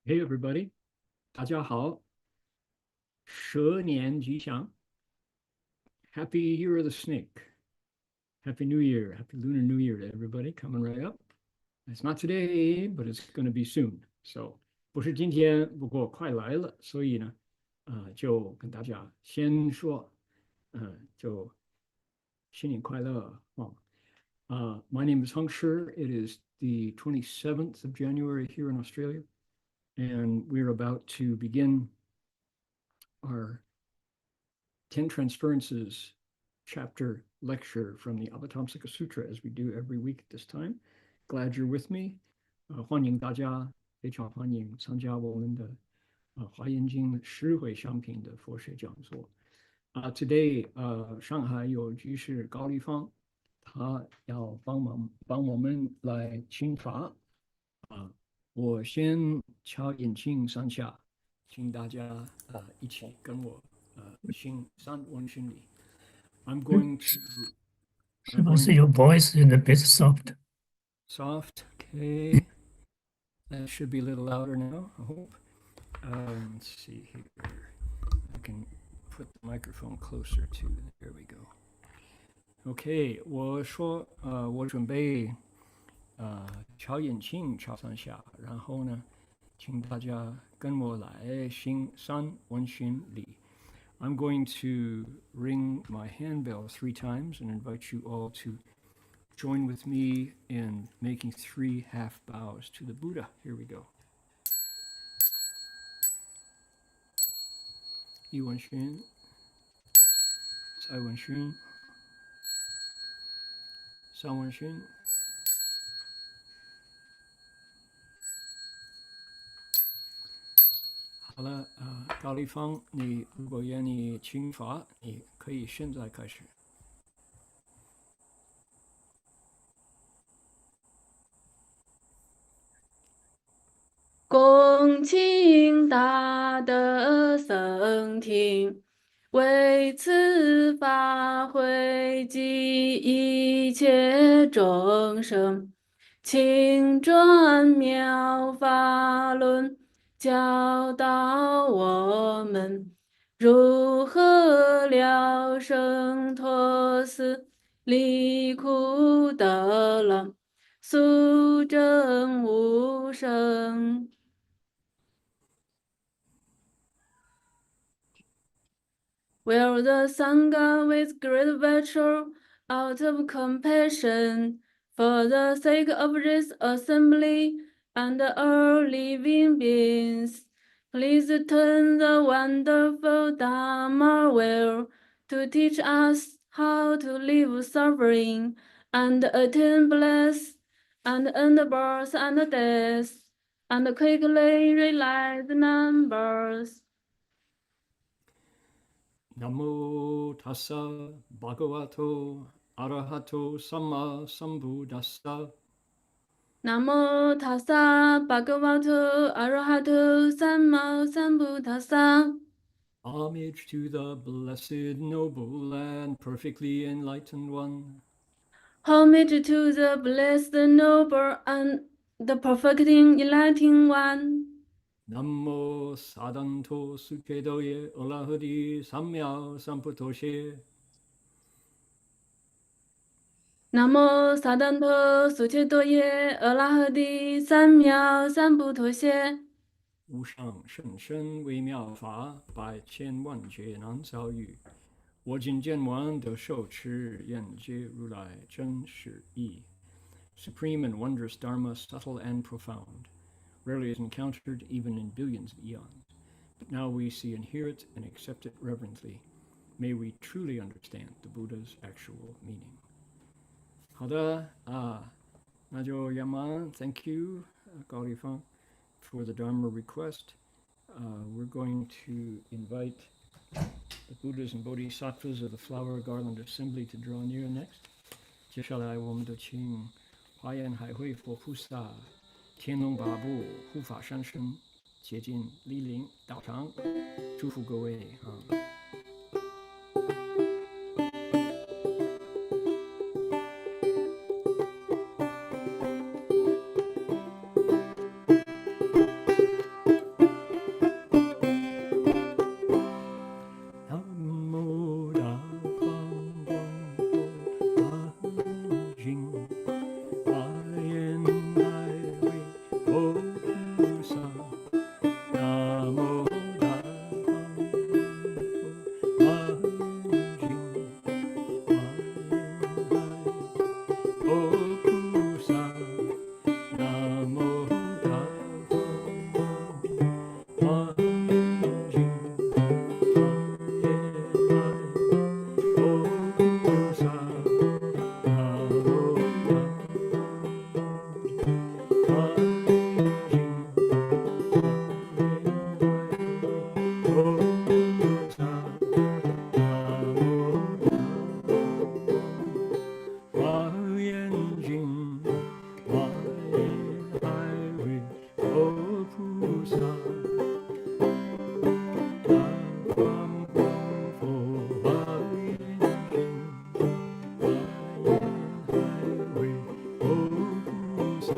Hey everybody，大家好，蛇年吉祥，Happy Year of the Snake，Happy New Year，Happy Lunar New Year to everybody coming right up. It's not today, but it's going to be soon. So 不是今天，不过快来了，所以呢，就跟大家先说，就新年快乐啊。My name is Heng Sure. It is the 27th of January here in Australia, and we're about to begin our Ten Transferences chapter lecture from the Avatamsaka Sutra, as we do every week at this time. Glad you're with me. 欢迎大家，非常欢迎参加我们的华严经十回向品的佛学讲座。Today, 上海有居士高丽芳，他要帮我们来请法。我先敲眼镜上下，请大家一起跟我行三问心理。I'm going to. 是不是 your voice is a bit soft? Soft, okay. That should be a little louder now, I hope. Let's see here. I can put the microphone closer to. There we go. OK， 我说我准备敲眼镜敲上下，然后呢，请大家跟我来行三问心理。I'm going to ring my handbell 3 times and invite you all to join with me in making 3 half bows to the Buddha. Here we go. 一问心，再问心，三问心。好了，高丽芳，你如果愿意请法，你可以现在开始。恭请大德僧听，为此法会及一切众生，请转妙法轮，教导我们如何了生脱死，离苦得乐，速证无生。Where the Sangha with great virtue, out of compassion, for the sake of this assembly and all living beings, please turn the wonderful Dharma wheel to teach us how to live suffering and attain bliss, and end birth and death, and quickly realize numbers. Namo tassa bhagavato arahato samma sambuddhassa. Namo tassa bhagavato arahato samma sambuddhassa. Homage to the blessed, noble, and perfectly enlightened one. Homage to the blessed, noble, and the perfectly enlightened one. Namo sadanto sukedoye olahadi samya samputoshe. Namo sadanto suchedoye alahadi samya sambuddhoshe. 无上甚深微妙法，百千万劫难遭遇。我今见闻得受持，愿解如来真实义。Supreme and wondrous Dharma, subtle and profound, rarely is encountered even in billions of eons. But now we see and hear it and accept it reverently. May we truly understand the Buddha's actual meaning. 好的那就亚曼 ，Thank you， 高丽芳 for the Dharma request. We're going to invite the Buddhas and Bodhisattvas of the Flower Garland Assembly to draw near next. 接下来我们就请华严海会佛菩萨、天龙八部、护法三圣接近莅临道场，祝福各位 We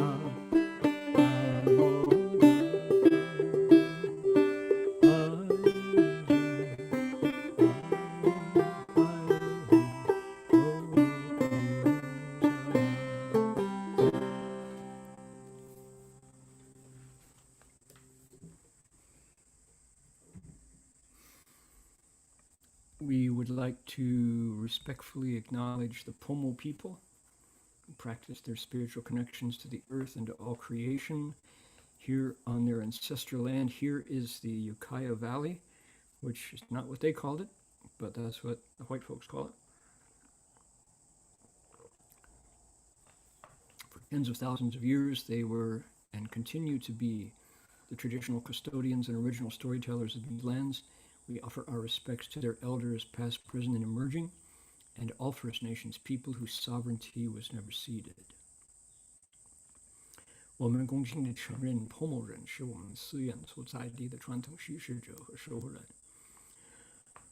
would like to respectfully acknowledge the Pomo people who practice their spiritual connections to the earth and to all creation here on their ancestral land. Here is the Ukiah Valley, which is not what they called it, but that's what the white folks call it. For tens of thousands of years, they were and continue to be the traditional custodians and original storytellers of these lands. We offer our respects to their elders, past, present, and emerging, and all First Nations people whose sovereignty was never ceded. 我们恭敬地承认 Pomo 人是我们寺院所在地的传统叙事者和守护人。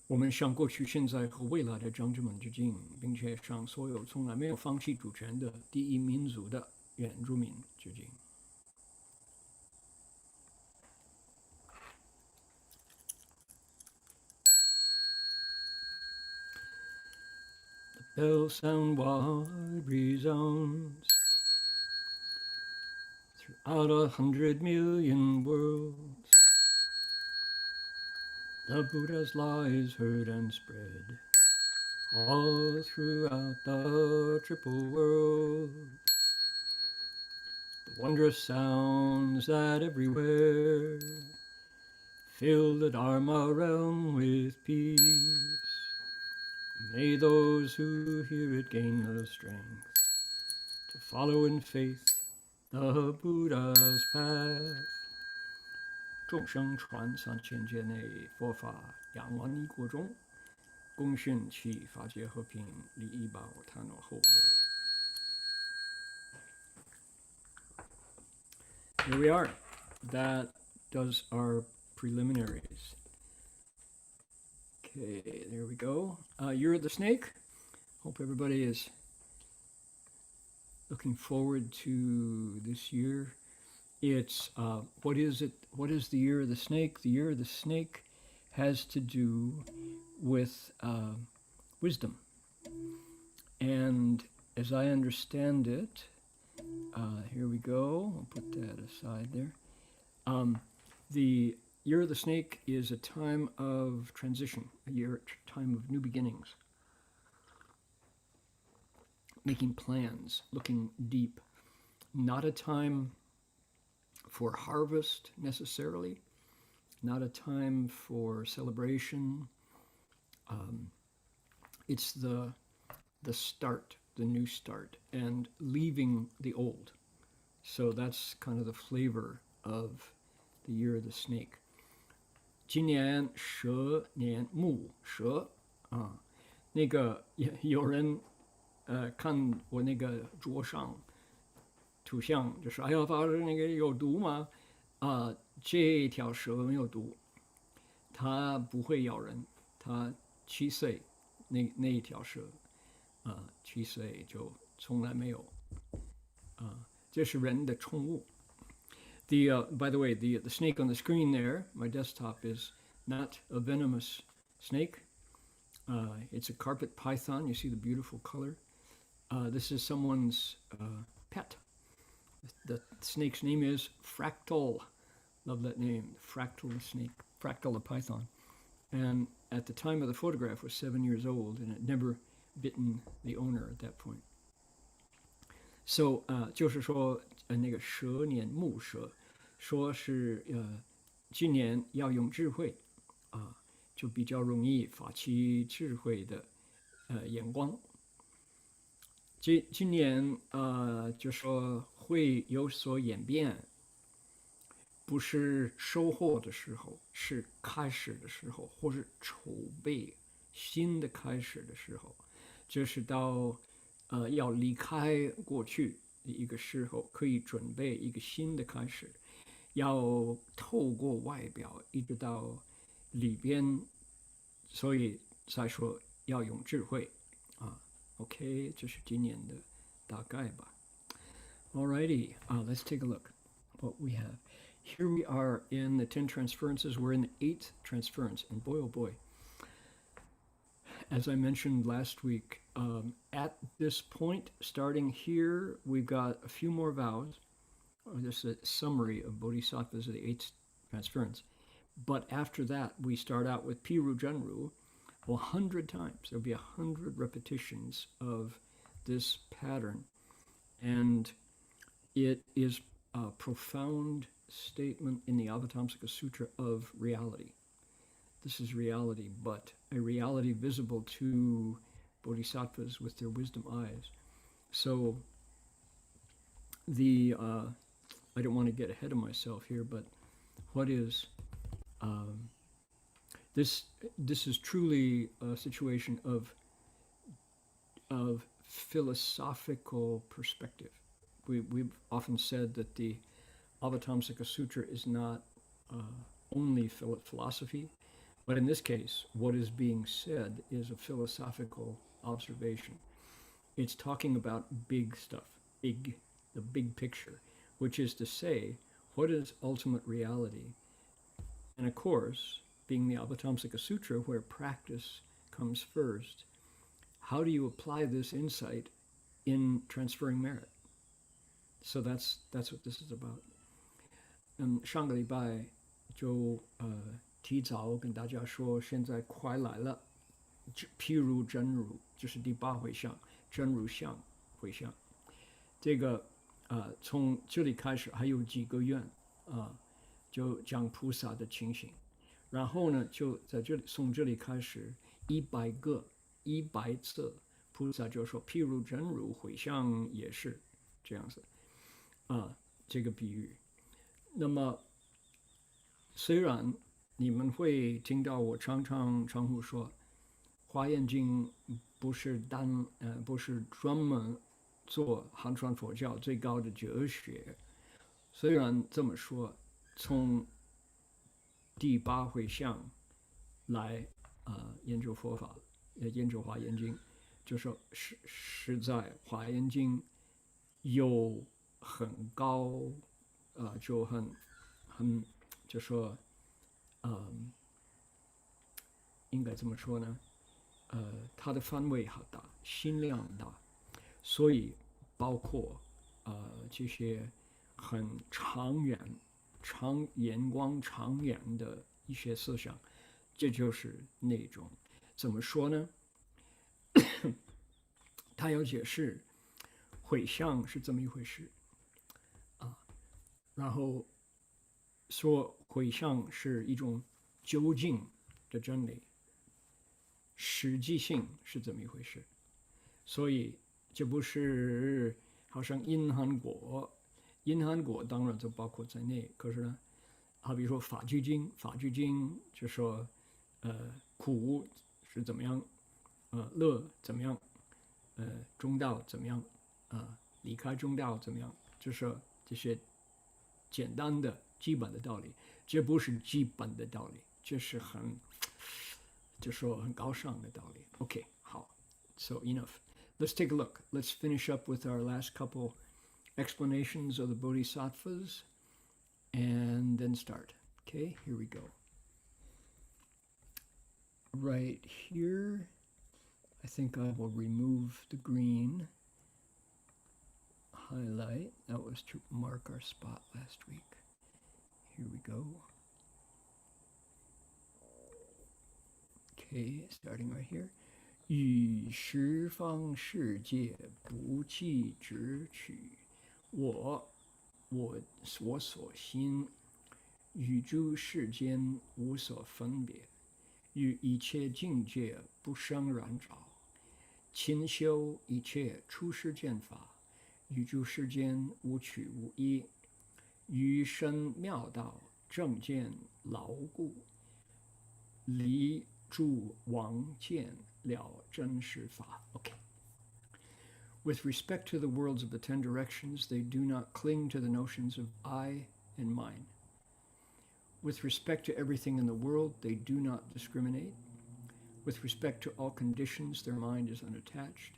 我们向过去、现在和未来的长者们致敬，并且向所有从来没有放弃主权的第一民族的原住民致敬。The bells sound wide resounds throughout 100 million worlds. The Buddha's lies heard and spread all throughout the triple world. The wondrous sounds that everywhere fill the Dharma realm with peace. May those who hear it gain the strength to follow in faith the Buddha's path. 众生传3000劫内，佛法扬万亿国中，共训其法界和平，利益报他诺厚德。Here we are. That does our preliminaries. Okay, there we go. Year of the Snake. Hope everybody is looking forward to this year. It's, what is it? What is the Year of the Snake? The Year of the Snake has to do with wisdom. And as I understand it, here we go. I'll put that aside there. The Year of the Snake is a time of transition, a time of new beginnings. Making plans, looking deep. Not a time for harvest necessarily, not a time for celebration. It's the start, the new start, and leaving the old. So that's kind of the flavor of the Year of the Snake. 今年蛇年木蛇啊，那个有人看我那个桌上图像，就是哎呀，法师那个有毒吗？这条蛇没有毒，它不会咬人，它7岁那一条蛇，7岁就从来没有这是人的宠物。By the way, the snake on the screen there, my desktop, is not a venomous snake. It's a carpet python. You see the beautiful color. This is someone's pet. The snake's name is Fractal. Love that name, Fractal the snake, Fractal the python. And at the time of the photograph was 7 years old, and it never bitten the owner at that point. So 就是说那个蛇年木蛇，说是今年要用智慧就比较容易发起智慧的眼光。今年就说会有所演变，不是收获的时候，是开始的时候，或是筹备新的开始的时候，这是到要离开过去的一个时候，可以准备一个新的开始，要透过外表一直到里边，所以才说要用智慧OK， 这是今年的大概吧。Alrighty, let's take a look what we have. Here we are in the 10 transferences. We're in the 8th transference, and boy, oh boy. As I mentioned last week, at this point, starting here, we've got a few more vows. This is a summary of Bodhisattvas of the 8th transference. But after that, we start out with Piru Genru, 100 times. There'll be 100 repetitions of this pattern. And it is a profound statement in the Avatamsaka Sutra of reality. This is reality, but a reality visible to bodhisattvas with their wisdom eyes. So I don't want to get ahead of myself here, but what is this is truly a situation of philosophical perspective. We've often said that the Avatamsaka Sutra is not only philosophy, but in this case, what is being said is a philosophical observation. It's talking about big stuff, the big picture, which is to say, what is ultimate reality? And of course, being the Avatamsaka Sutra, where practice comes first, how do you apply this insight in transferring merit? So that's what this is about. 上个礼拜就提早跟大家说，现在快来了，譬如真如，就是第8回向，真如相回向。这个从这里开始还有几个愿就讲菩萨的情形，然后呢，就在这里从这里开始100次，菩萨就说譬如真如回向也是这样子这个比喻。那么虽然你们会听到我常常说，华严经不是专门做汉传佛教最高的哲学，虽然这么说，从第8回向来研究佛法，研究华严经，就说实在华严经有很高就很就说应该怎么说呢？它的范围好大，心量大，所以包括这些很长远、眼光长远的一些思想，这就是那种怎么说呢？他要解释回向是这么一回事然后说回向是一种究竟的真理，实际性是这么一回事，所以这不是好像因含果当然就包括在内，可是呢，好比说法句经就说苦是怎么样，乐怎么样，中道怎么样，离开中道怎么样，就是这些简单的基本的道理，这不是基本的道理，这是就说很高尚的道理。Okay, 好 ，so enough. Let's take a look. Let's finish up with our last couple explanations of the Bodhisattvas and then start. Okay, here we go. Right here, I think I will remove the green. Highlight, that was to mark our spot last week. Here we go. Okay, starting right here. 与十方世界不计执取，我所心，与诸世间无所分别，与一切境界不生染着，勤修一切出世间法，与诸世间无取无依，于身妙道正见牢固，离诸妄见了真实法。Okay. With respect to the worlds of the 10 directions, they do not cling to the notions of I and mine. With respect to everything in the world, they do not discriminate. With respect to all conditions, their mind is unattached.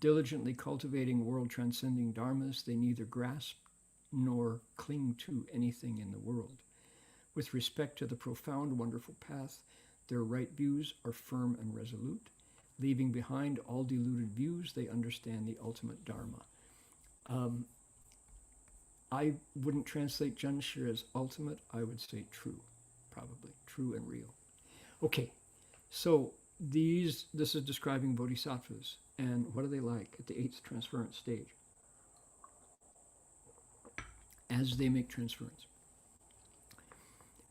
diligently cultivating world-transcending dharmas, they neither grasp nor cling to anything in the world. With respect to the profound, wonderful path, their right views are firm and resolute. Leaving behind all deluded views, they understand the ultimate dharma. I wouldn't translate Heng as ultimate. I would say true, probably true and real. Okay, so this is describing bodhisattvas. And what are they like at the 8th transference stage? As they make transference.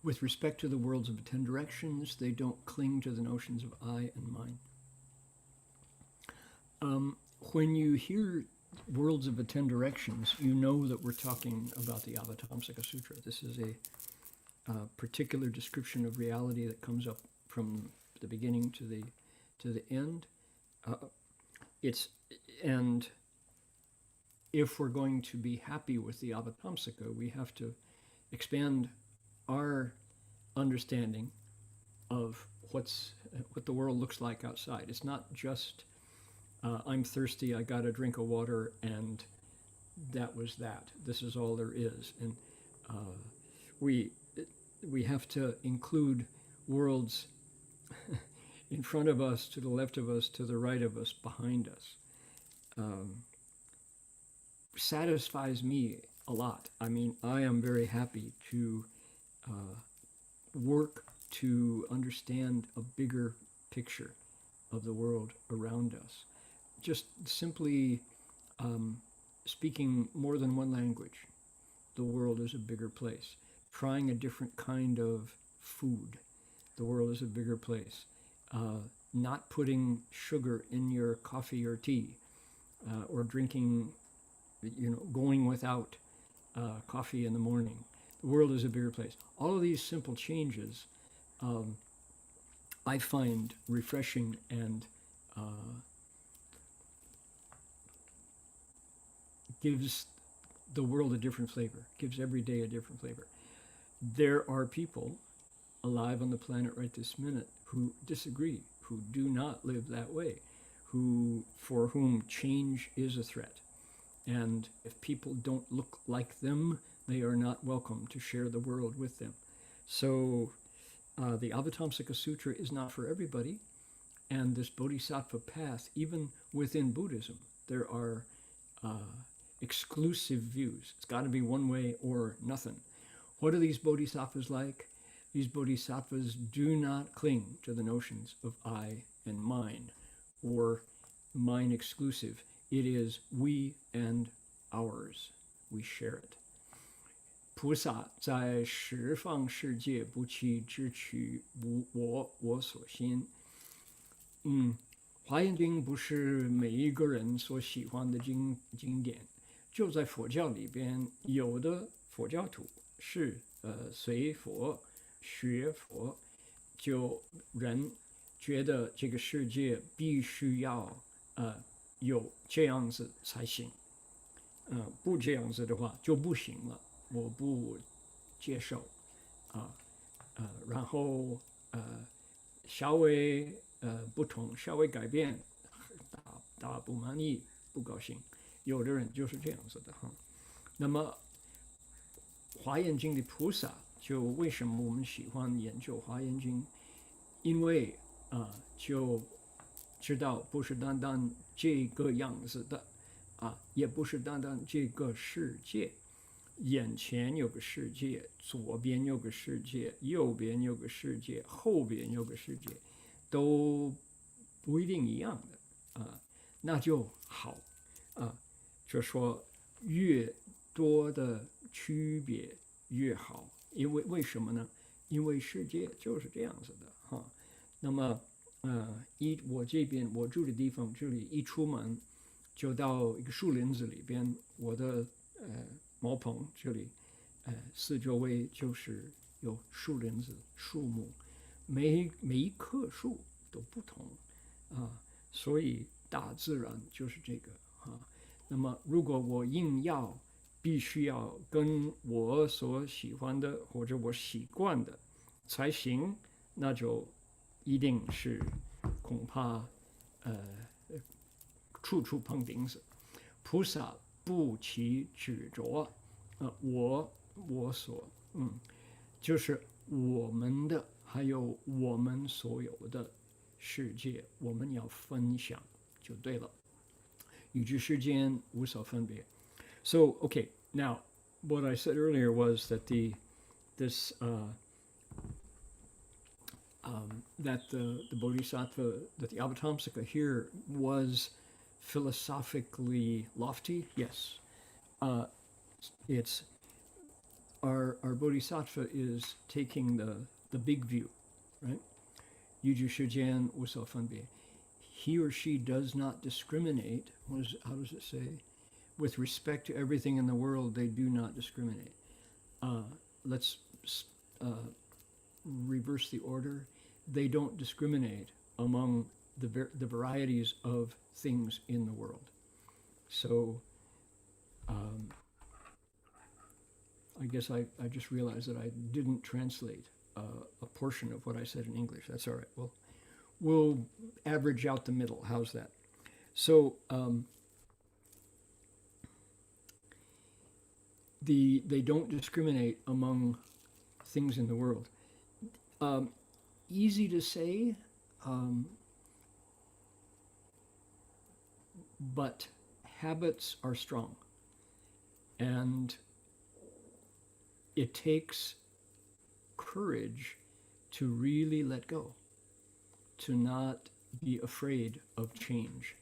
With respect to the worlds of the 10 directions, they don't cling to the notions of I and mine. When you hear worlds of the 10 directions, you know that we're talking about the Avatamsaka Sutra. This is a particular description of reality that comes up from the beginning to the end. And if we're going to be happy with the Avatamsaka, we have to expand our understanding of what the world looks like outside. It's not just I'm thirsty, I got a drink of water, and that was that. This is all there is. And we have to include worlds in front of us, to the left of us, to the right of us, behind us. Satisfies me a lot. I mean, I am very happy to work to understand a bigger picture of the world around us. Just simply speaking more than one language, the world is a bigger place. Trying a different kind of food, the world is a bigger place. Not putting sugar in your coffee or tea, or drinking, going without coffee in the morning. The world is a bigger place. All of these simple changes I find refreshing and gives the world a different flavor, gives every day a different flavor. There are people alive on the planet right this minute who disagree, who do not live that way, for whom change is a threat. And if people don't look like them, they are not welcome to share the world with them. So the Avatamsaka Sutra is not for everybody. And this bodhisattva path, even within Buddhism, there are exclusive views. It's got to be one way or nothing. What are these bodhisattvas like? These bodhisattvas do not cling to the notions of I and mine, or mine exclusive. It is we and ours. We share it. 菩萨在十方世界不弃之取无我所心。华严经不是每一个人所喜欢的经典，就在佛教里边，有的佛教徒是随佛学佛，就人觉得这个世界必须要有这样子才行，不这样子的话就不行了，我不接受然后稍微不同，稍微改变，大不满意，不高兴，有的人就是这样子的哈。那么华严经的菩萨，就为什么我们喜欢研究华严经？因为就知道不是单单这个样子的也不是单单这个世界，眼前有个世界，左边有个世界，右边有个世界，后边有个世界，都不一定一样的那就好就说越多的区别越好，因为为什么呢？因为世界就是这样子的哈。那么我这边我住的地方，这里一出门就到一个树林子里边，我的茅棚这里四周围就是有树林子，树木，每一棵树都不同所以大自然就是这个那么如果我硬要必须要跟我所喜欢的或者我习惯的才行，那就一定是恐怕处处碰钉子。菩萨不起执着，我所，就是我们的，还有我们所有的世界，我们要分享就对了。宇宙世间无所分别。So, okay, now what I said earlier was that the Bodhisattva, that the Avatamsaka here was philosophically lofty. Yes, it's our Bodhisattva is taking the big view, right? 宇宙世间无所分别. He or she does not discriminate. How does it say? With respect to everything in the world, they do not discriminate. Let's reverse the order. They don't discriminate among the varieties of things in the world. So I guess I just realized that I didn't translate a portion of what I said in English. That's all right. Well, we'll average out the middle. How's that? So they don't discriminate among things in the world. Easy to say, but habits are strong, and it takes courage to really let go, to not be afraid of change.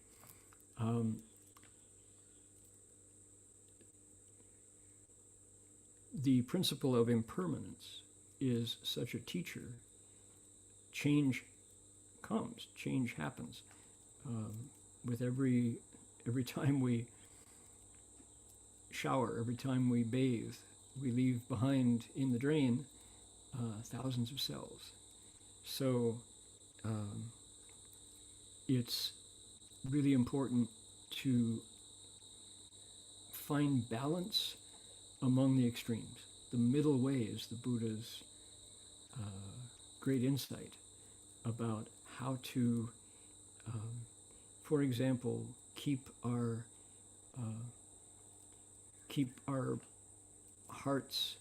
The principle of impermanence is such a teacher. Change comes, change happens. With every time we shower, every time we bathe, we leave behind in the drain thousands of cells. So it's really important to find balance among the extremes. The middle way is the Buddha's great insight about how to, for example, keep our hearts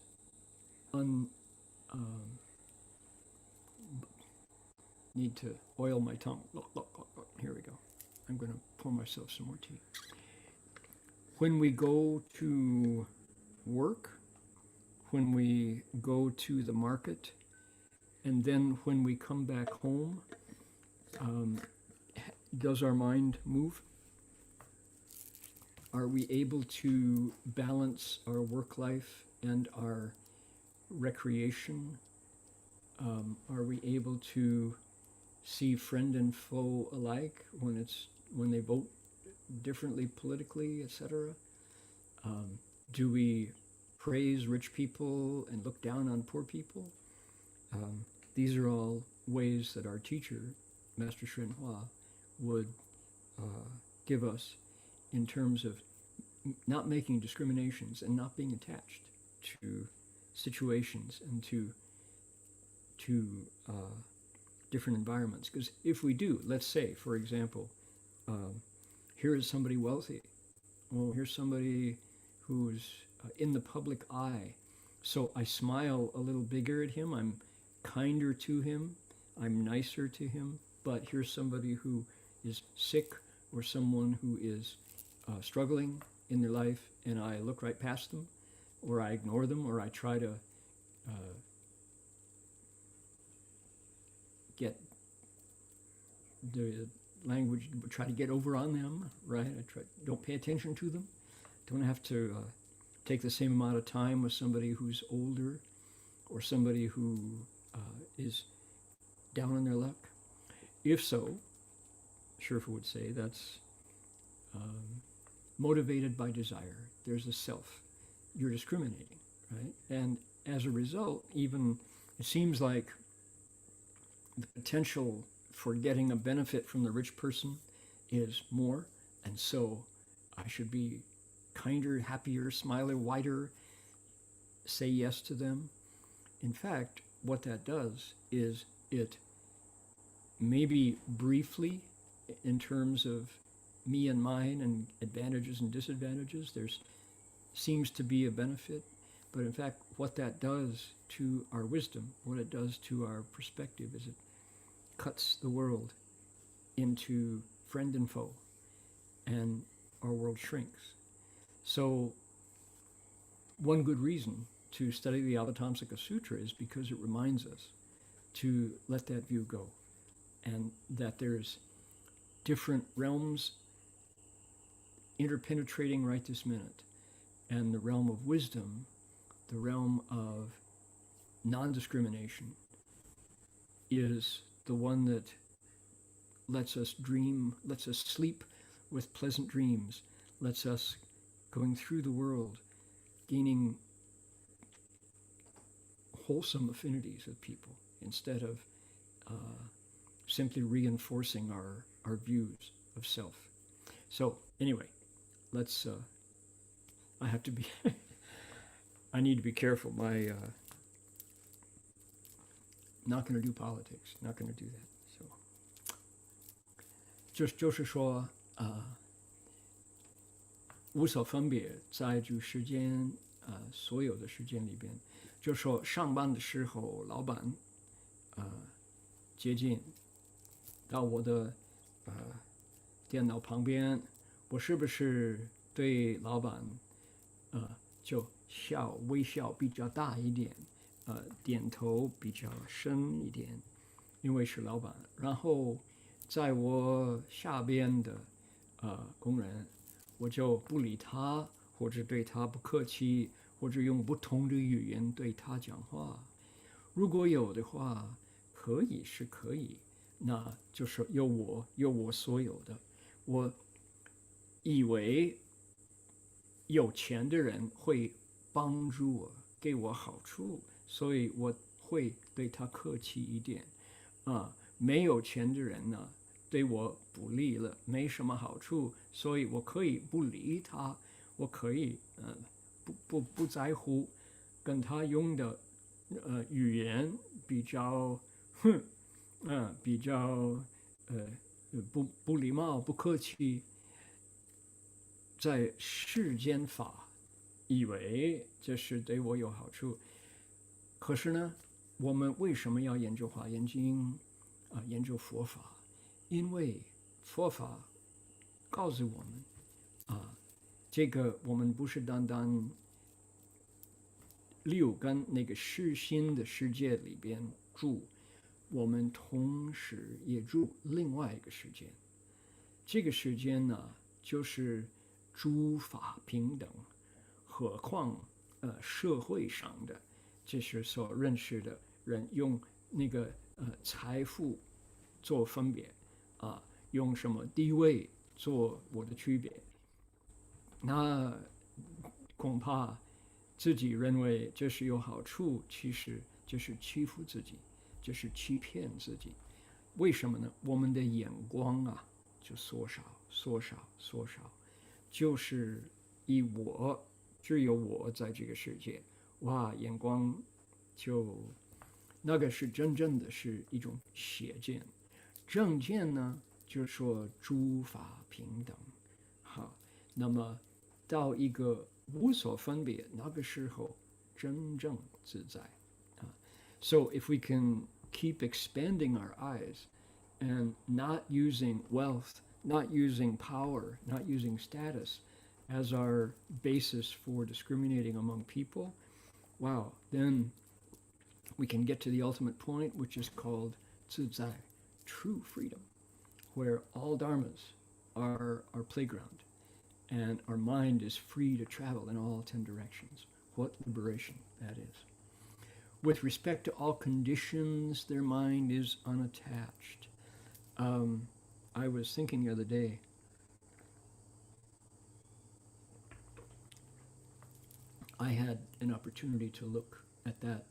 need to oil my tongue. Here we go. I'm going to pour myself some more tea. When we go to work, when we go to the market, and then when we come back home, does our mind move? Are we able to balance our work life and our recreation? Are we able to see friend and foe alike when they vote differently politically, etc.? Do we praise rich people and look down on poor people? These are all ways that our teacher, Master Hsuan Hua, would give us in terms of not making discriminations and not being attached to situations and to different environments. Because if we do, let's say, for example, here is somebody wealthy. Well, here's somebody who's in the public eye. So I smile a little bigger at him. I'm kinder to him. I'm nicer to him. But here's somebody who is sick or someone who is struggling in their life, and I look right past them, or I ignore them, or I try to get the language, try to get over on them, right? Don't pay attention to them. Don't have to take the same amount of time with somebody who's older or somebody who is down on their luck. If so, Sherpa would say that's motivated by desire. There's a self. You're discriminating, right? And as a result, even it seems like the potential for getting a benefit from the rich person is more, and so I should be kinder, happier, smiler, wider, say yes to them. In fact, what that does is it maybe briefly, in terms of me and mine and advantages and disadvantages. There's seems to be a benefit, but in fact, what that does to our wisdom, what it does to our perspective, is it cuts the world into friend and foe, and our world shrinks. So one good reason to study the Avatamsaka Sutra is because it reminds us to let that view go, and that there's different realms interpenetrating right this minute. And the realm of wisdom, the realm of non-discrimination, is the one that lets us dream, lets us sleep with pleasant dreams, lets us going through the world, gaining wholesome affinities with people instead of simply reinforcing our views of self. So anyway, let's, I have to be, I need to be careful. My, not going to do politics, not going to do that. So, 就是说，无所分别，在这个时间，所有的时间里边，就是说上班的时候，老板，接近到我的电脑旁边，我是不是对老板，就微笑比较大一点，点头比较深一点，因为是老板。然后在我下边的工人，我就不理他，或者对他不客气，或者用不同的语言对他讲话。如果有的话，可以是可以，那就是有我所有的。我以为有钱的人会帮助我，给我好处，所以我会对他客气一点。没有钱的人呢，对我不利了，没什么好处，所以我可以不理他，我可以不在乎，跟他用的语言比较比较不礼貌，不客气。在世间法以为这是对我有好处，可是呢，我们为什么要研究华严经研究佛法？因为佛法告诉我们这个我们不是单单六根那个世心的世界里边住，我们同时也住另外一个世界。这个世界呢，就是诸法平等，何况社会上的，这是所认识的人用那个财富做分别用什么地位做我的区别，那恐怕自己认为这是有好处，其实就是欺负自己，就是欺骗自己。为什么呢？我们的眼光就缩小，就是只有我在这个世界，眼光就那个是真正的是一种邪见。正见呢，就是说诸法平等。好，那么到一个无所分别，那个时候真正自在。So if we can keep expanding our eyes and not using wealth, not using power, not using status as our basis for discriminating among people, then we can get to the ultimate point, which is called 自在, true freedom, where all dharmas are our playground and our mind is free to travel in all 10 directions. What liberation that is. With respect to all conditions, their mind is unattached. I was thinking the other day, I had an opportunity to look at that,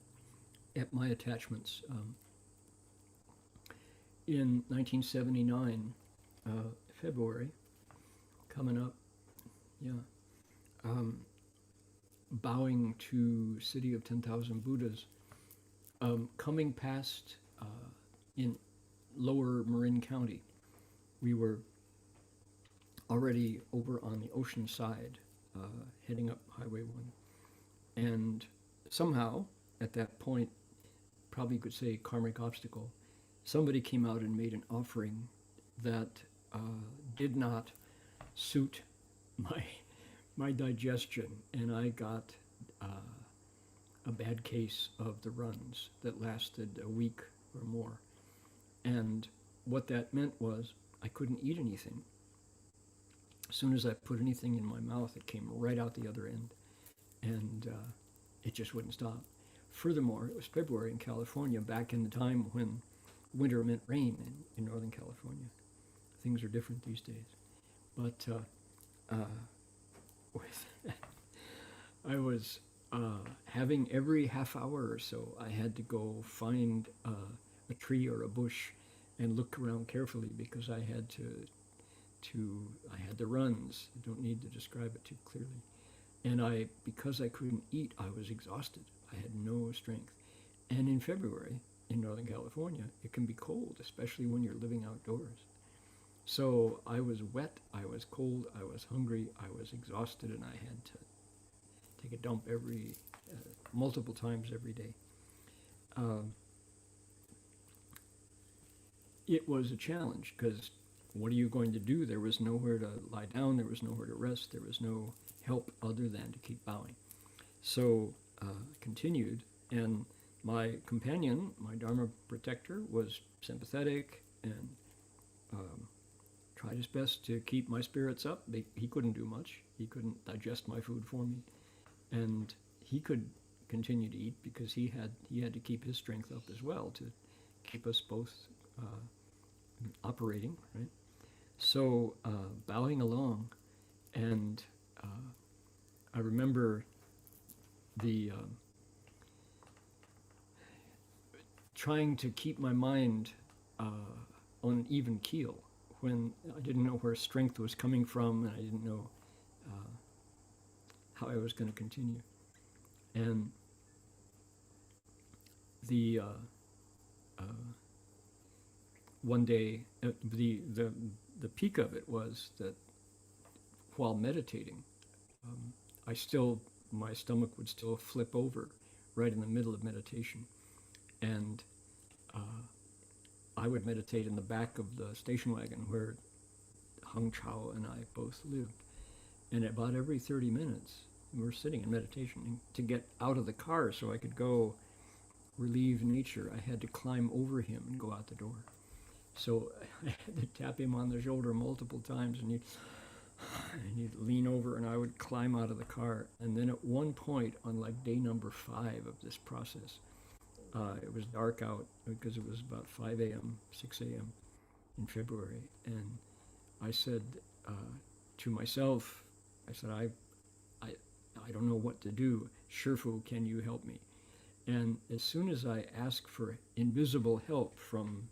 at my attachments. In 1979, February, coming up, bowing to City of 10,000 Buddhas, coming past in Lower Marin County. We were already over on the ocean side, heading up Highway 1. And somehow, at that point, probably could say karmic obstacle, somebody came out and made an offering that did not suit my digestion, and I got a bad case of the runs that lasted a week or more. And what that meant was I couldn't eat anything. As soon as I put anything in my mouth, it came right out the other end, and it just wouldn't stop. Furthermore, it was February in California, back in the time when winter meant rain in Northern California. Things are different these days. But I was having every half hour or so, I had to go find a tree or a bush and look around carefully, because I had I had the runs. I don't need to describe it too clearly. And because I couldn't eat, I was exhausted. I had no strength. And in February, in Northern California, it can be cold, especially when you're living outdoors. So I was wet, I was cold, I was hungry, I was exhausted, and I had to take a dump multiple times every day. It was a challenge, because what are you going to do? There was nowhere to lie down, there was nowhere to rest, there was no help other than to keep bowing. So continued, and my companion, my Dharma protector, was sympathetic and tried his best to keep my spirits up. He couldn't do much. He couldn't digest my food for me, and he could continue to eat because he had to keep his strength up as well to keep us both operating, right? So bowing along, and I remember the trying to keep my mind on an even keel when I didn't know where strength was coming from, and I didn't know how I was going to continue. And the one day, the peak of it was that while meditating, my stomach would still flip over right in the middle of meditation, and I would meditate in the back of the station wagon where Heng Sure and I both lived. And about every 30 minutes, we were sitting in meditation. And to get out of the car so I could go relieve nature, I had to climb over him and go out the door. So I had to tap him on the shoulder multiple times, and he'd lean over, and I would climb out of the car. And then at one point, on like day number 5 of this process, it was dark out because it was about 5 a.m., 6 a.m. in February. And I said to myself, I said, I don't know what to do. Shifu, can you help me? And as soon as I asked for invisible help from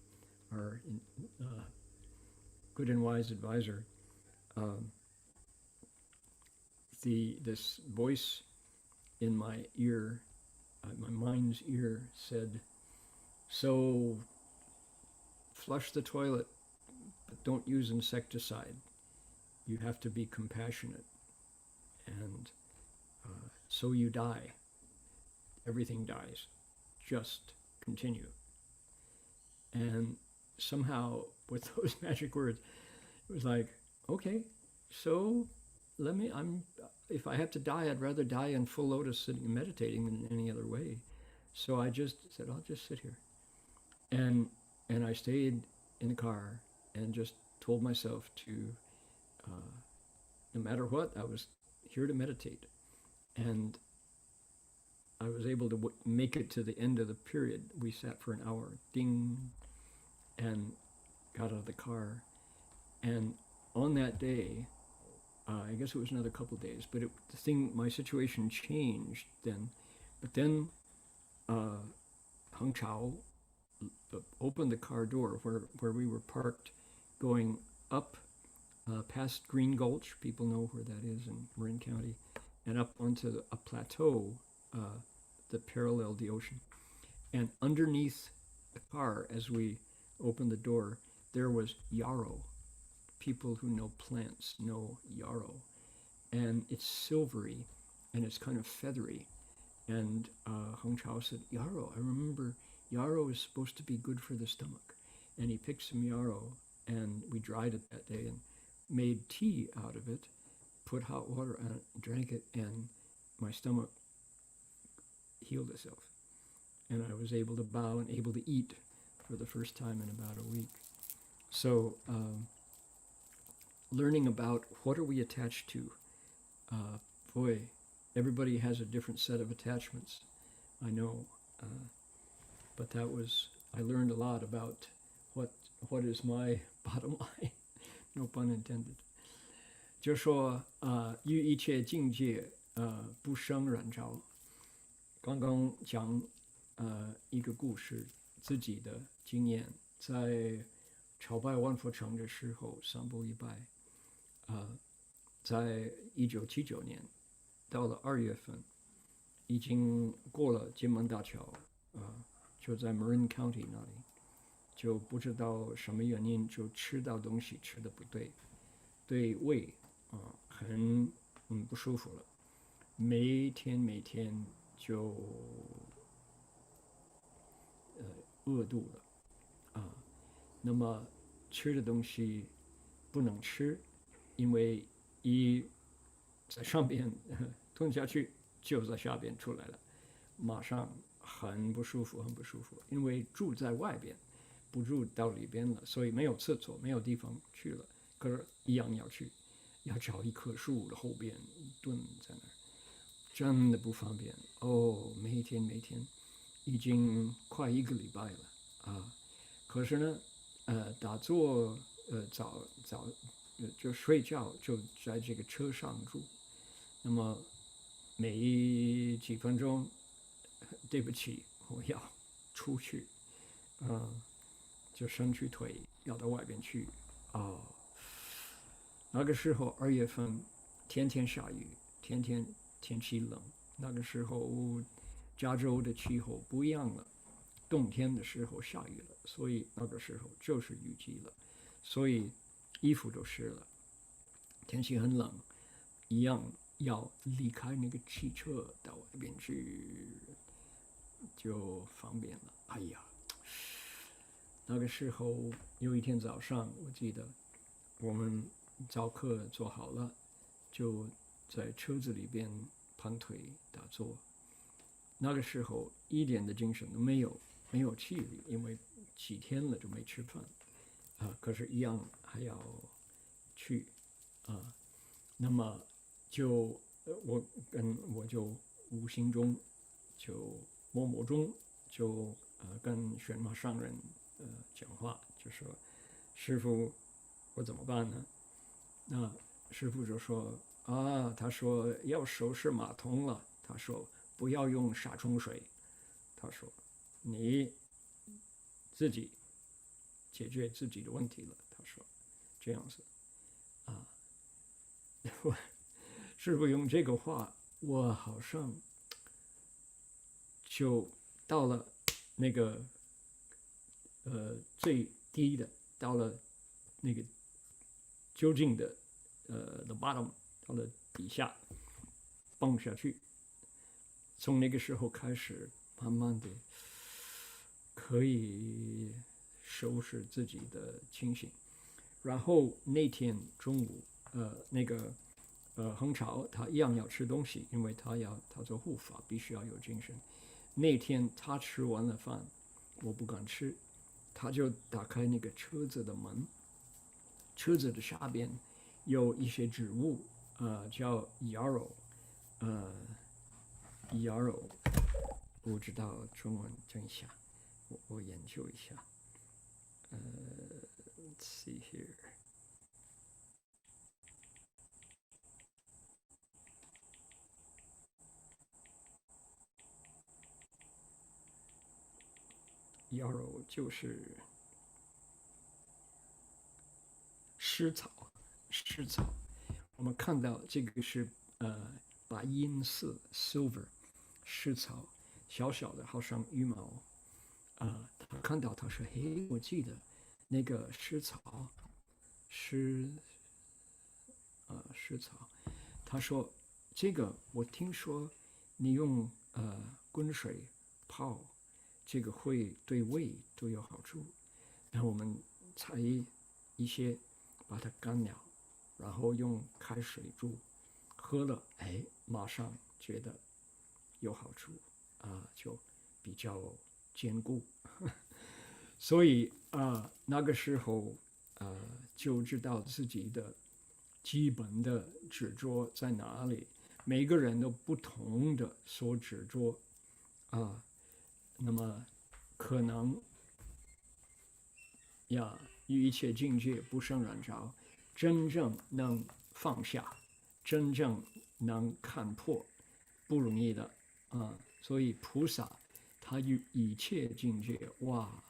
our good and wise advisor, this voice in my ear, my mind's ear, said, so flush the toilet, but don't use insecticide. You have to be compassionate. And so you die. Everything dies. Just continue. And somehow, with those magic words, it was like, okay, so if I have to die, I'd rather die in full lotus sitting and meditating than any other way. So I just said, I'll just sit here. And I stayed in the car and just told myself to, no matter what, I was here to meditate. And I was able to make it to the end of the period. We sat for an hour, ding, and got out of the car. And on that day, I guess it was another couple days, but my situation changed then. But then Heng Sure opened the car door where we were parked, going up past Green Gulch, people know where that is in Marin County, and up onto a plateau that paralleled the ocean. And underneath the car, as we opened the door, there was yarrow, people who know plants know yarrow, and it's silvery, and it's kind of feathery. And Heng Sure said, yarrow, I remember yarrow is supposed to be good for the stomach. And he picked some yarrow, and we dried it that day and made tea out of it, put hot water on it, drank it, and my stomach healed itself. And I was able to bow and able to eat for the first time in about a week. So learning about what are we attached to, boy, everybody has a different set of attachments, I know, but that was, I learned a lot about what is my bottom line, no pun intended. 就说于一切境界不生染着。刚刚讲一个故事，自己的经验，在朝拜万佛城的时候，三步一拜，在1979年，到了2月份，已经过了金门大桥，就在 Marin County 那里，就不知道什么原因，就吃到东西吃的不对，对胃很不舒服了，每天就饿肚了那么吃的东西不能吃，因为一在上边吞下去就在下边出来了，马上很不舒服，因为住在外边，不住到里边了，所以没有厕所，没有地方去了，可是一样要去，要找一棵树的后边蹲在那儿，真的不方便每天已经快1个礼拜了可是呢打坐早就睡觉就在这个车上住，那么每几分钟对不起我要出去就伸去腿要到外边去那个时候2月份天天下雨，天气冷，那个时候加州的气候不一样了，冬天的时候下雨了，所以那个时候就是雨季了，所以衣服都湿了，天气很冷，一样要离开那个汽车到外边去就方便了。哎呀，那个时候有一天早上，我记得我们早课做好了，就在车子里边盘腿打坐。那个时候一点的精神都没有，没有气力，因为几天了就没吃饭可是一样还要去那么就我就无形中就默默中就跟玄马上人讲话，就说师父我怎么办呢？那师父就说他说要收拾马桶了，他说不要用杀虫水，他说你自己解决自己的问题了，他说这样子师父用这个话，我好像就到了那个最低的，到了那个究竟的the bottom， 到了底下蹦下去，从那个时候开始慢慢的可以收拾自己的清醒。然后那天中午那个Heng Sure他一样要吃东西，因为他做护法必须要有精神。那天他吃完了饭，我不敢吃，他就打开那个车子的门，车子的下边有一些植物叫 yarrow yarrow， 不知道中文等一下我研究一下let's see here yarrow 就是湿草，我们看到这个是白银色 silver 湿草，小小的好像羽毛他看到他说嘿，我记得那个湿草湿草，他说这个我听说你用滚水泡，这个会对胃都有好处。然后我们采一些把它干了，然后用开水煮，喝了，马上觉得有好处就比较坚固。所以那个时候就知道自己的基本的执着在哪里。每个人都不同的所执着那么可能与一切境界不生染着，真正能放下，真正能看破，不容易的所以菩萨他与一切境界，哇，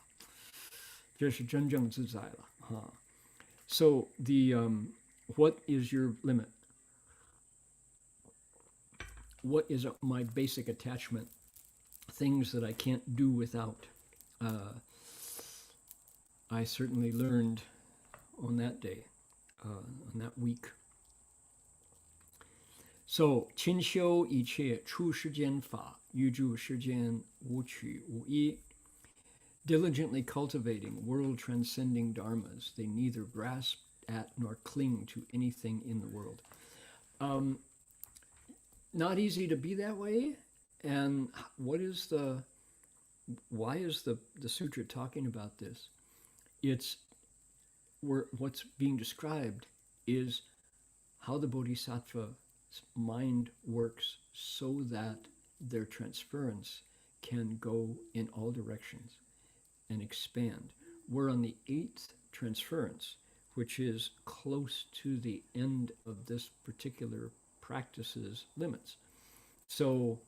这是真正自在了So what is your limit? What is my basic attachment? Things that I can't do without. I certainly learned on that day, on that week. So, 勤修一切出世间法，欲住世间无取无依。Diligently cultivating world-transcending dharmas, they neither grasp at nor cling to anything in the world. Not easy to be that way. And why is the sutra talking about this? What's being described is how the bodhisattva's mind works so that their transference can go in all directions and expand. We're on the 8th transference, which is close to the end of this particular practice's limits. So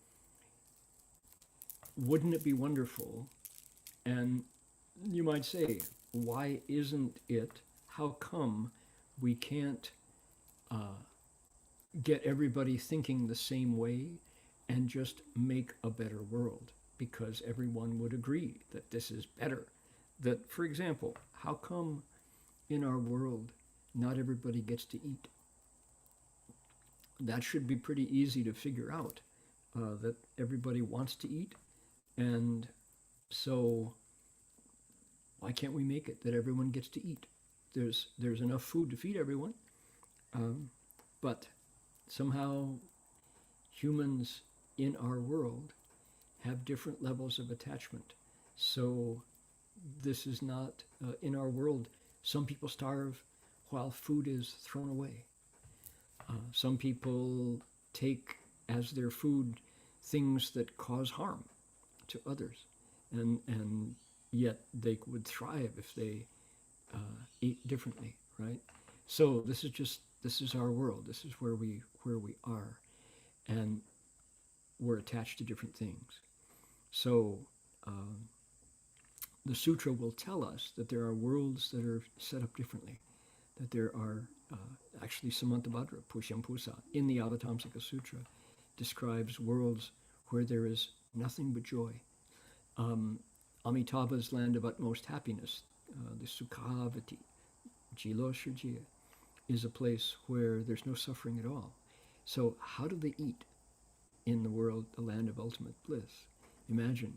wouldn't it be wonderful? And you might say, why isn't it? How come we can't get everybody thinking the same way and just make a better world? Because everyone would agree that this is better. That, for example, how come in our world not everybody gets to eat? That should be pretty easy to figure out, that everybody wants to eat. And so why can't we make it that everyone gets to eat? There's enough food to feed everyone. But somehow humans in our world have different levels of attachment. So this is not, in our world, some people starve while food is thrown away. Some people take as their food things that cause harm to others, and yet they would thrive if they ate differently, right? So this is our world. This is where we are, and we're attached to different things. So the sutra will tell us that there are worlds that are set up differently, that there are actually Samantabhadra, Pushyampusa, in the Avatamsaka Sutra, describes worlds where there is nothing but joy. Amitabha's land of utmost happiness, the Sukhavati, Jilo Shirjiya, is a place where there's no suffering at all. So how do they eat in the world, the land of ultimate bliss? Imagine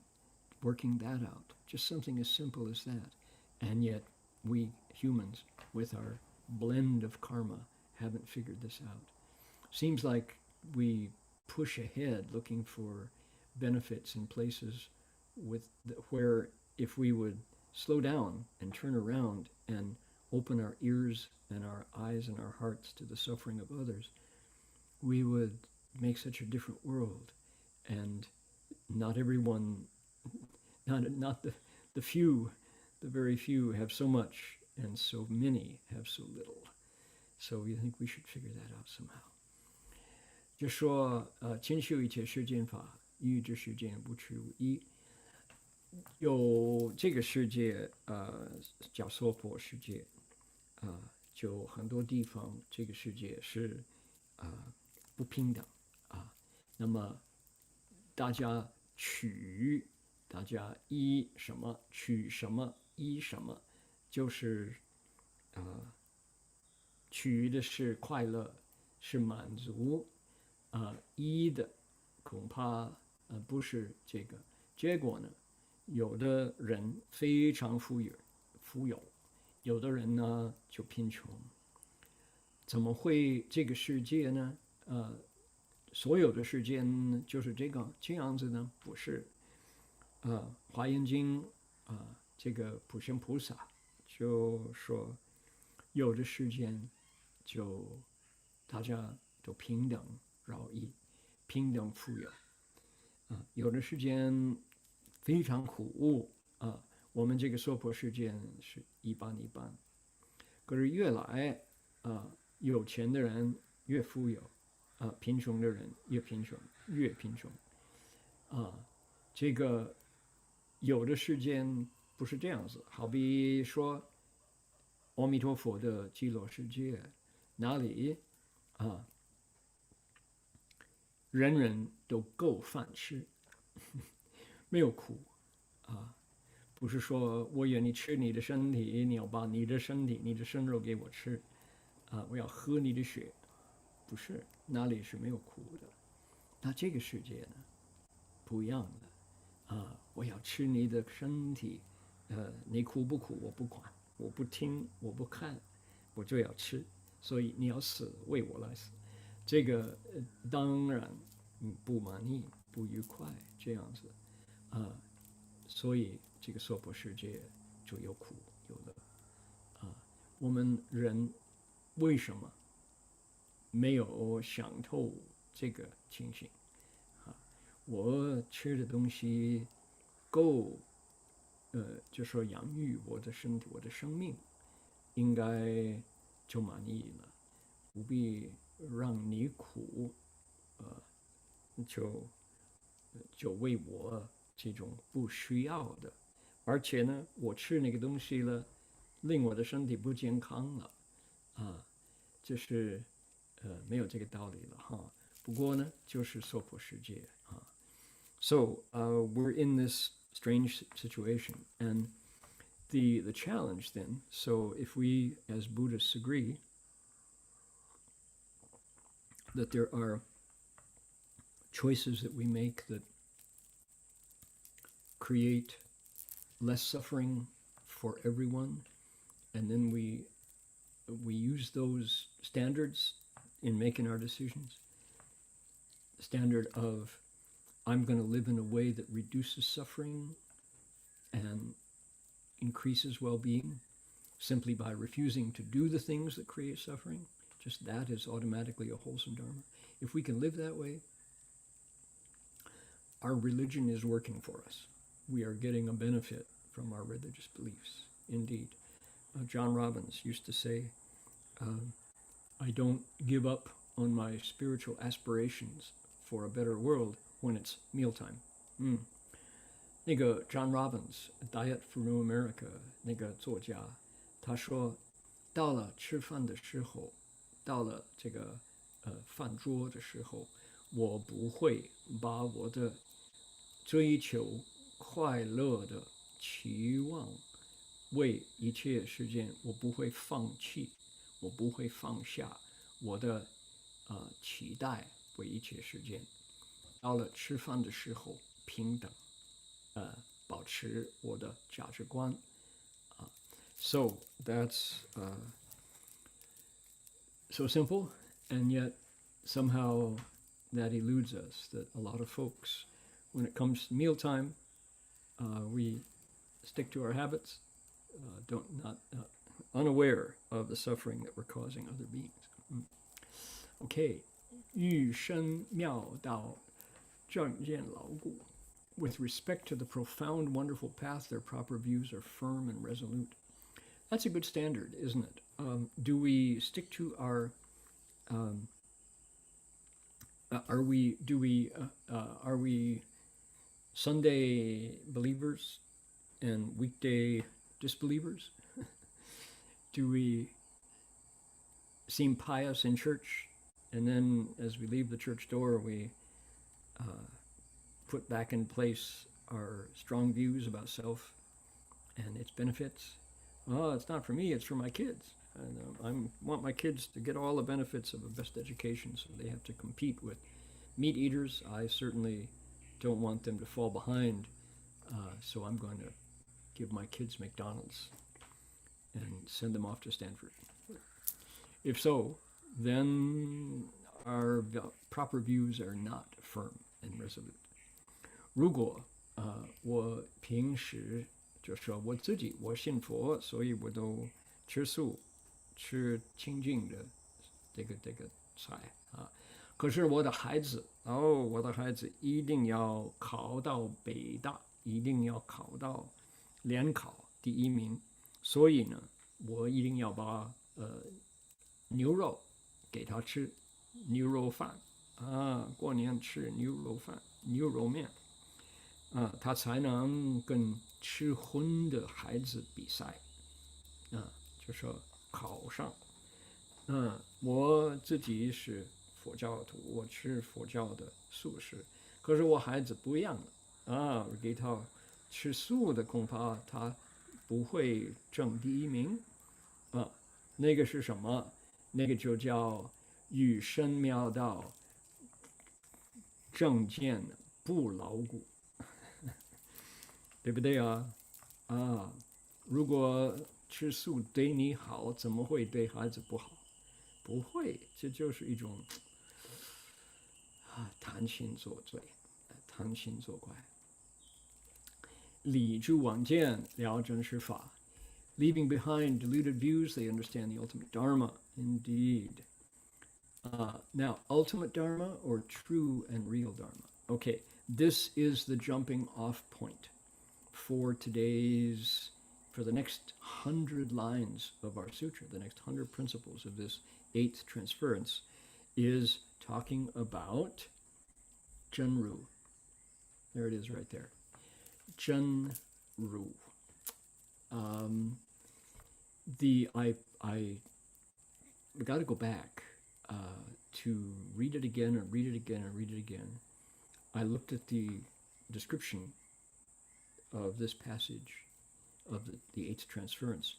working that out, just something as simple as that. And yet we humans, with our blend of karma, haven't figured this out. Seems like we push ahead looking for benefits in places where if we would slow down and turn around and open our ears and our eyes and our hearts to the suffering of others, we would make such a different world. And not everyone, not the few, the very few have so much, and so many have so little. So we think we should figure that out somehow. 就说勤修一切世间法，欲知世间无取无依。有这个世界叫娑婆世界就很多地方这个世界是不平等那么大家取，大家依什么取什么依什么，就是取的是快乐，是满足，一的恐怕不是这个。结果呢，有的人非常富有，有的人呢就贫穷。怎么会这个世界呢？所有的世界就是这样子呢？不是。华严经这个普贤菩萨就说，有的世间就大家都平等饶益，平等富有。有的世间非常苦我们这个娑婆世界是一般一般。可是越来有钱的人越富有，贫穷的人越贫穷。这个有的世间不是这样子，好比说阿弥陀佛的极乐世界，哪里人人都够饭吃，没有苦不是说我愿意吃你的身体，你要把你的身体、你的生肉给我吃我要喝你的血，不是，哪里是没有苦的？那这个世界呢，不一样的我要吃你的身体，你苦不苦我不管，我不听，我不看，我就要吃，所以你要死，为我来死。这个当然不满意、不愉快这样子所以这个娑婆世界就有苦有乐我们人为什么没有想透这个情形我吃的东西够就说养育我的身体、我的生命，应该就满意了，不必让你苦就为我这种不需要的，而且呢，我吃那个东西了，令我的身体不健康了这是没有这个道理了哈。不过呢，就是娑婆世界So we're in this strange situation, and the challenge then. So if we, as Buddhists, agree that there are choices that we make that create less suffering for everyone, and then we use those standards in making our decisions. The standard of I'm going to live in a way that reduces suffering and increases well-being simply by refusing to do the things that create suffering. Just that is automatically a wholesome dharma. If we can live that way, our religion is working for us. We are getting a benefit from our religious beliefs, indeed. John Robbins used to say, I don't give up on my spiritual aspirations for a better world when it's mealtime. 那个 John Robbins, Diet for New America 那个作家，他说，到了吃饭的时候，到了这个饭桌的时候，我不会把我的追求快乐的期望为一切事件，我不会放弃，我不会放下我的期待为一切事件。到了吃饭的时候，平等，保持我的价值观So that's so simple, and yet somehow that eludes us, that a lot of folks, when it comes to mealtime, we stick to our habits, not unaware of the suffering that we're causing other beings. Okay, 欲生妙道，正见牢固. With respect to the profound, wonderful path, their proper views are firm and resolute. That's a good standard, isn't it? Do we stick to our? Are we Sunday believers and weekday disbelievers? Do we seem pious in church, and then as we leave the church door, we put back in place our strong views about self and its benefits? Oh, it's not for me, it's for my kids. And I want my kids to get all the benefits of a best education, so they have to compete with meat eaters. I certainly don't want them to fall behind, so I'm going to give my kids McDonald's and send them off to Stanford. If so, then our proper views are not firm and resolute. 如果我平时就说我自己我信佛，所以我都吃素，吃清净的这个菜啊。可是我的孩子一定要考到北大，一定要考到联考第1名，所以呢，我一定要把牛肉给他吃，牛肉饭啊，过年吃牛肉饭、牛肉面啊，他才能跟吃荤的孩子比赛啊，就说考上。我自己是佛教徒，我吃佛教的素食，可是我孩子不一样了啊，给他吃素的恐怕他不会争第1名啊。那个是什么？那个就叫与生妙道，正见不牢固，对不对啊？啊，如果吃素对你好，怎么会对孩子不好？不会，这就是一种贪心作罪，贪心作怪。理诸妄见，了真实法。Leaving behind deluded views, they understand the ultimate Dharma. Indeed. Now, ultimate Dharma or true and real Dharma? Okay, this is the jumping off point for the next 100 lines of our sutra, the next 100 principles of this 8th transference is talking about Zhenru. There it is right there. Zhenru. I got to go back to read it again and read it again and read it again. I looked at the description of this passage of the 8th transference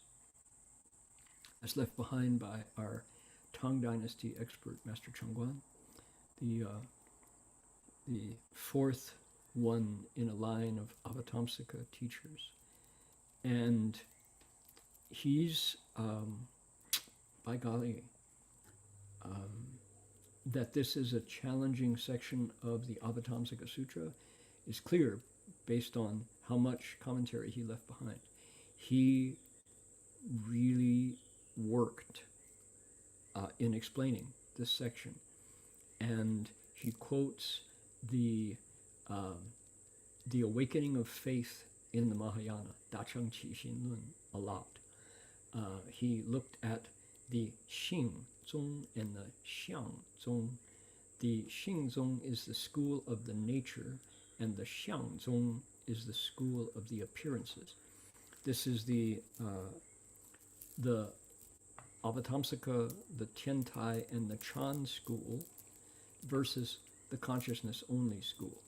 as left behind by our Tang Dynasty expert, Master Changguan, the 4th one in a line of Avatamsaka teachers. And he's, by golly, that this is a challenging section of the Avatamsaka Sutra is clear based on how much commentary he left behind. He really worked in explaining this section, and he quotes the awakening of faith in the Mahayana, Dachang Qi Xin Lun, a lot. He looked at the Xing Zong and the Xiang Zong. The Xing Zong is the school of the nature, and the Xiang Zong is the school of the appearances. This is the Avatamsaka, the Tiantai, and the Chan school versus the consciousness-only school.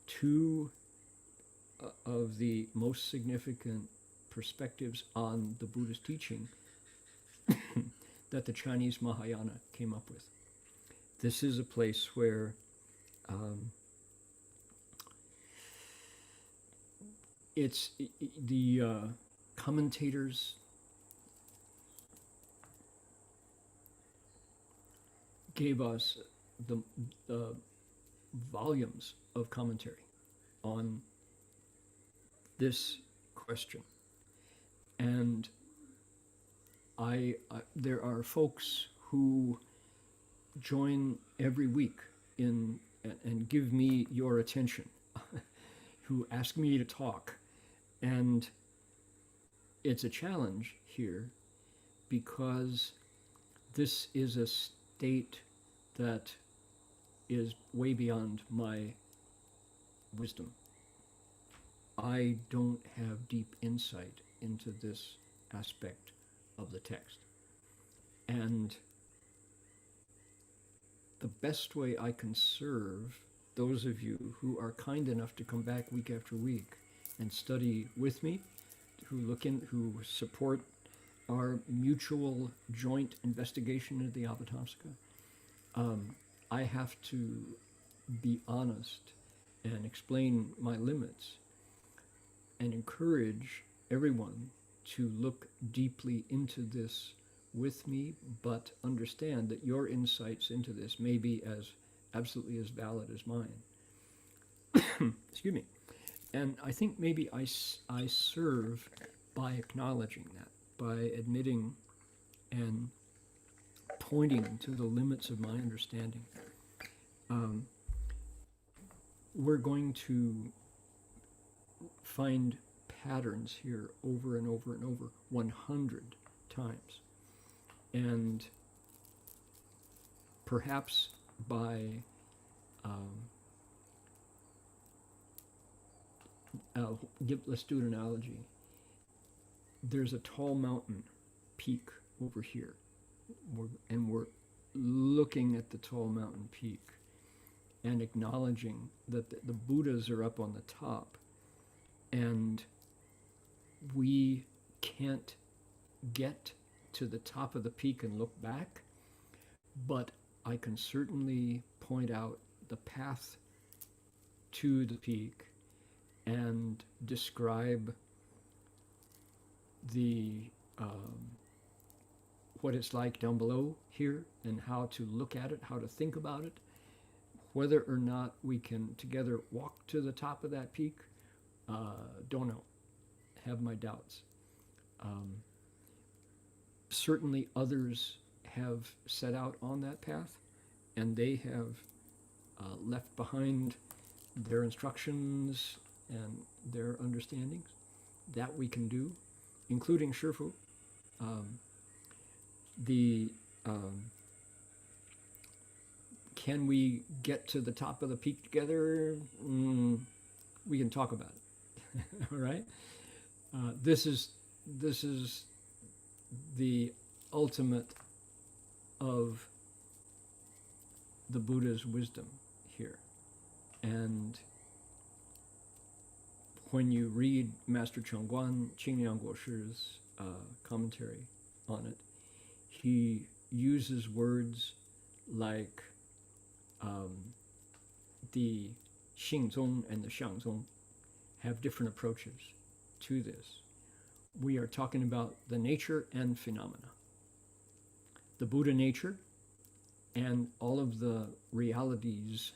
Two of the most significant perspectives on the Buddhist teaching that the Chinese Mahayana came up with. This is a place where it's the commentators gave us the volumes of commentary on this question. And there are folks who join every week and give me your attention, who ask me to talk. And it's a challenge here because this is a state that is way beyond my wisdom. I don't have deep insight into this aspect of the text. And the best way I can serve those of you who are kind enough to come back week after week and study with me, who support our mutual joint investigation of the Avatamsaka, I have to be honest and explain my limits and encourage everyone to look deeply into this with me, but understand that your insights into this may be as absolutely as valid as mine. Excuse me. And I think maybe I serve by acknowledging that, by admitting and pointing to the limits of my understanding. We're going to find patterns here over and over and over 100 times. And perhaps by let's do an analogy. There's a tall mountain peak over here, and we're looking at the tall mountain peak and acknowledging that the Buddhas are up on the top, and we can't get to the top of the peak and look back, but I can certainly point out the path to the peak and describe the what it's like down below here and how to look at it, how to think about it. Whether or not we can together walk to the top of that peak, don't know. Have my doubts. Certainly others have set out on that path, and they have left behind their instructions and their understandings. That we can do, including Shifu. Can we get to the top of the peak together? We can talk about it. All right. This is the ultimate of the Buddha's wisdom here. And when you read Master Chengguan Qingliang Guoshi's commentary on it, he uses words like the Xingzong and the Xiangzong have different approaches to this. We are talking about the nature and phenomena. The Buddha nature and all of the realities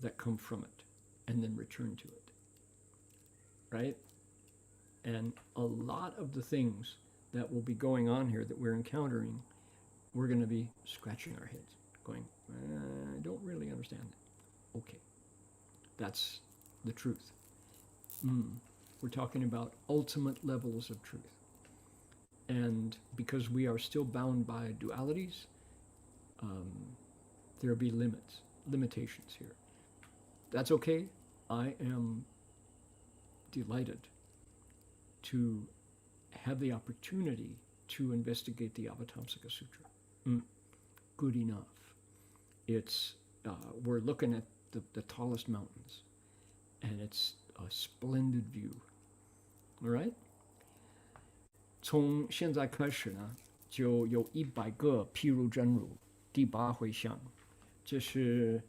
that come from it and then return to it, right? And a lot of the things that will be going on here that we're encountering, we're going to be scratching our heads, going, I don't really understand that. Okay, that's the truth. We're talking about ultimate levels of truth. And because we are still bound by dualities, there'll be limitations here. That's okay. I am delighted to have the opportunity to investigate the Avatamsaka Sutra. Good enough. It's we're looking at the tallest mountains, and it's a splendid view. All right? 从现在开始呢，就有100个譬如真如第8回向，这是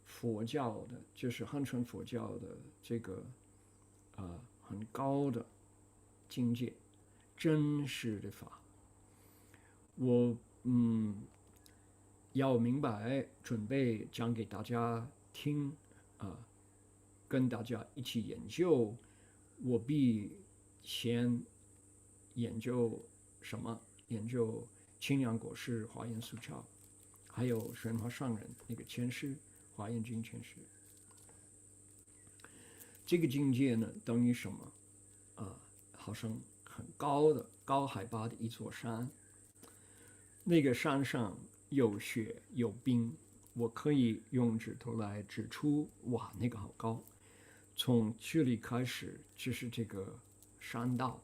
佛教的，就是汉传佛教的这个很高的境界，真实的法。我要明白，准备讲给大家听跟大家一起研究，我必先研究什么？研究清凉果实华严素钞，还有玄华上人那个签诗华严经签诗。这个境界呢，等于什么？好像很高的高海拔的一座山，那个山上有雪有冰，我可以用指头来指出，哇，那个好高。从这里开始就是这个山道，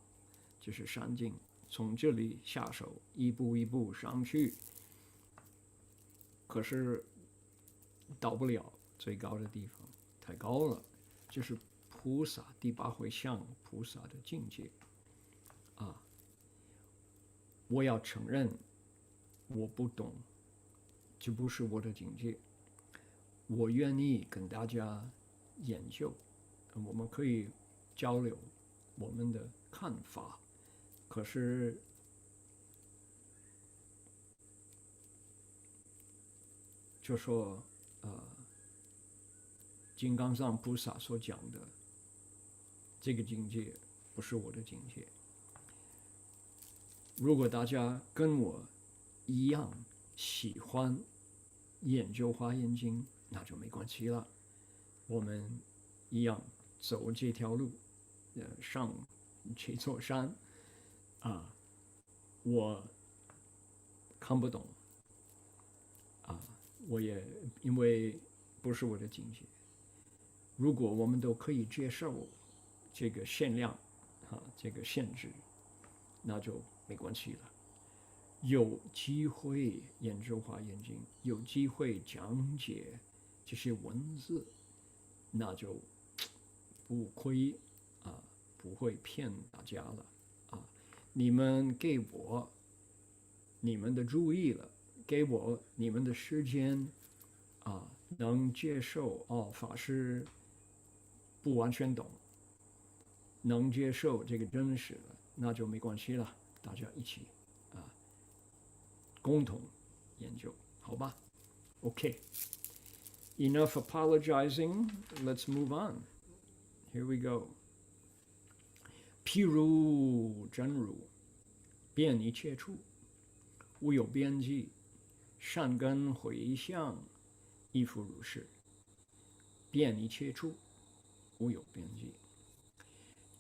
就是山径，从这里下手，一步一步上去。可是到不了最高的地方，太高了，就是菩萨第8回向菩萨的境界。我要承认我不懂，这不是我的境界。我愿意跟大家研究，我们可以交流我们的看法。可是就说金刚上菩萨所讲的这个境界不是我的境界。如果大家跟我一样喜欢研究华严经，那就没关系了。我们一样走这条路，上这座山啊，我看不懂啊，我也因为不是我的境界。如果我们都可以接受这个限量这个限制，那就没关系了。有机会研究华严经，有机会讲解这些文字，那就不亏不会骗大家了你们给我你们的注意了，给我你们的时间能接受法师不完全懂，能接受这个真实的，那就没关系了，大家一起共同研究，好吧 ？OK. Enough apologizing. Let's move on. Here we go. 譬如真如，遍一切处，无有边际，善根回向，亦复如是。遍一切处，无有边际。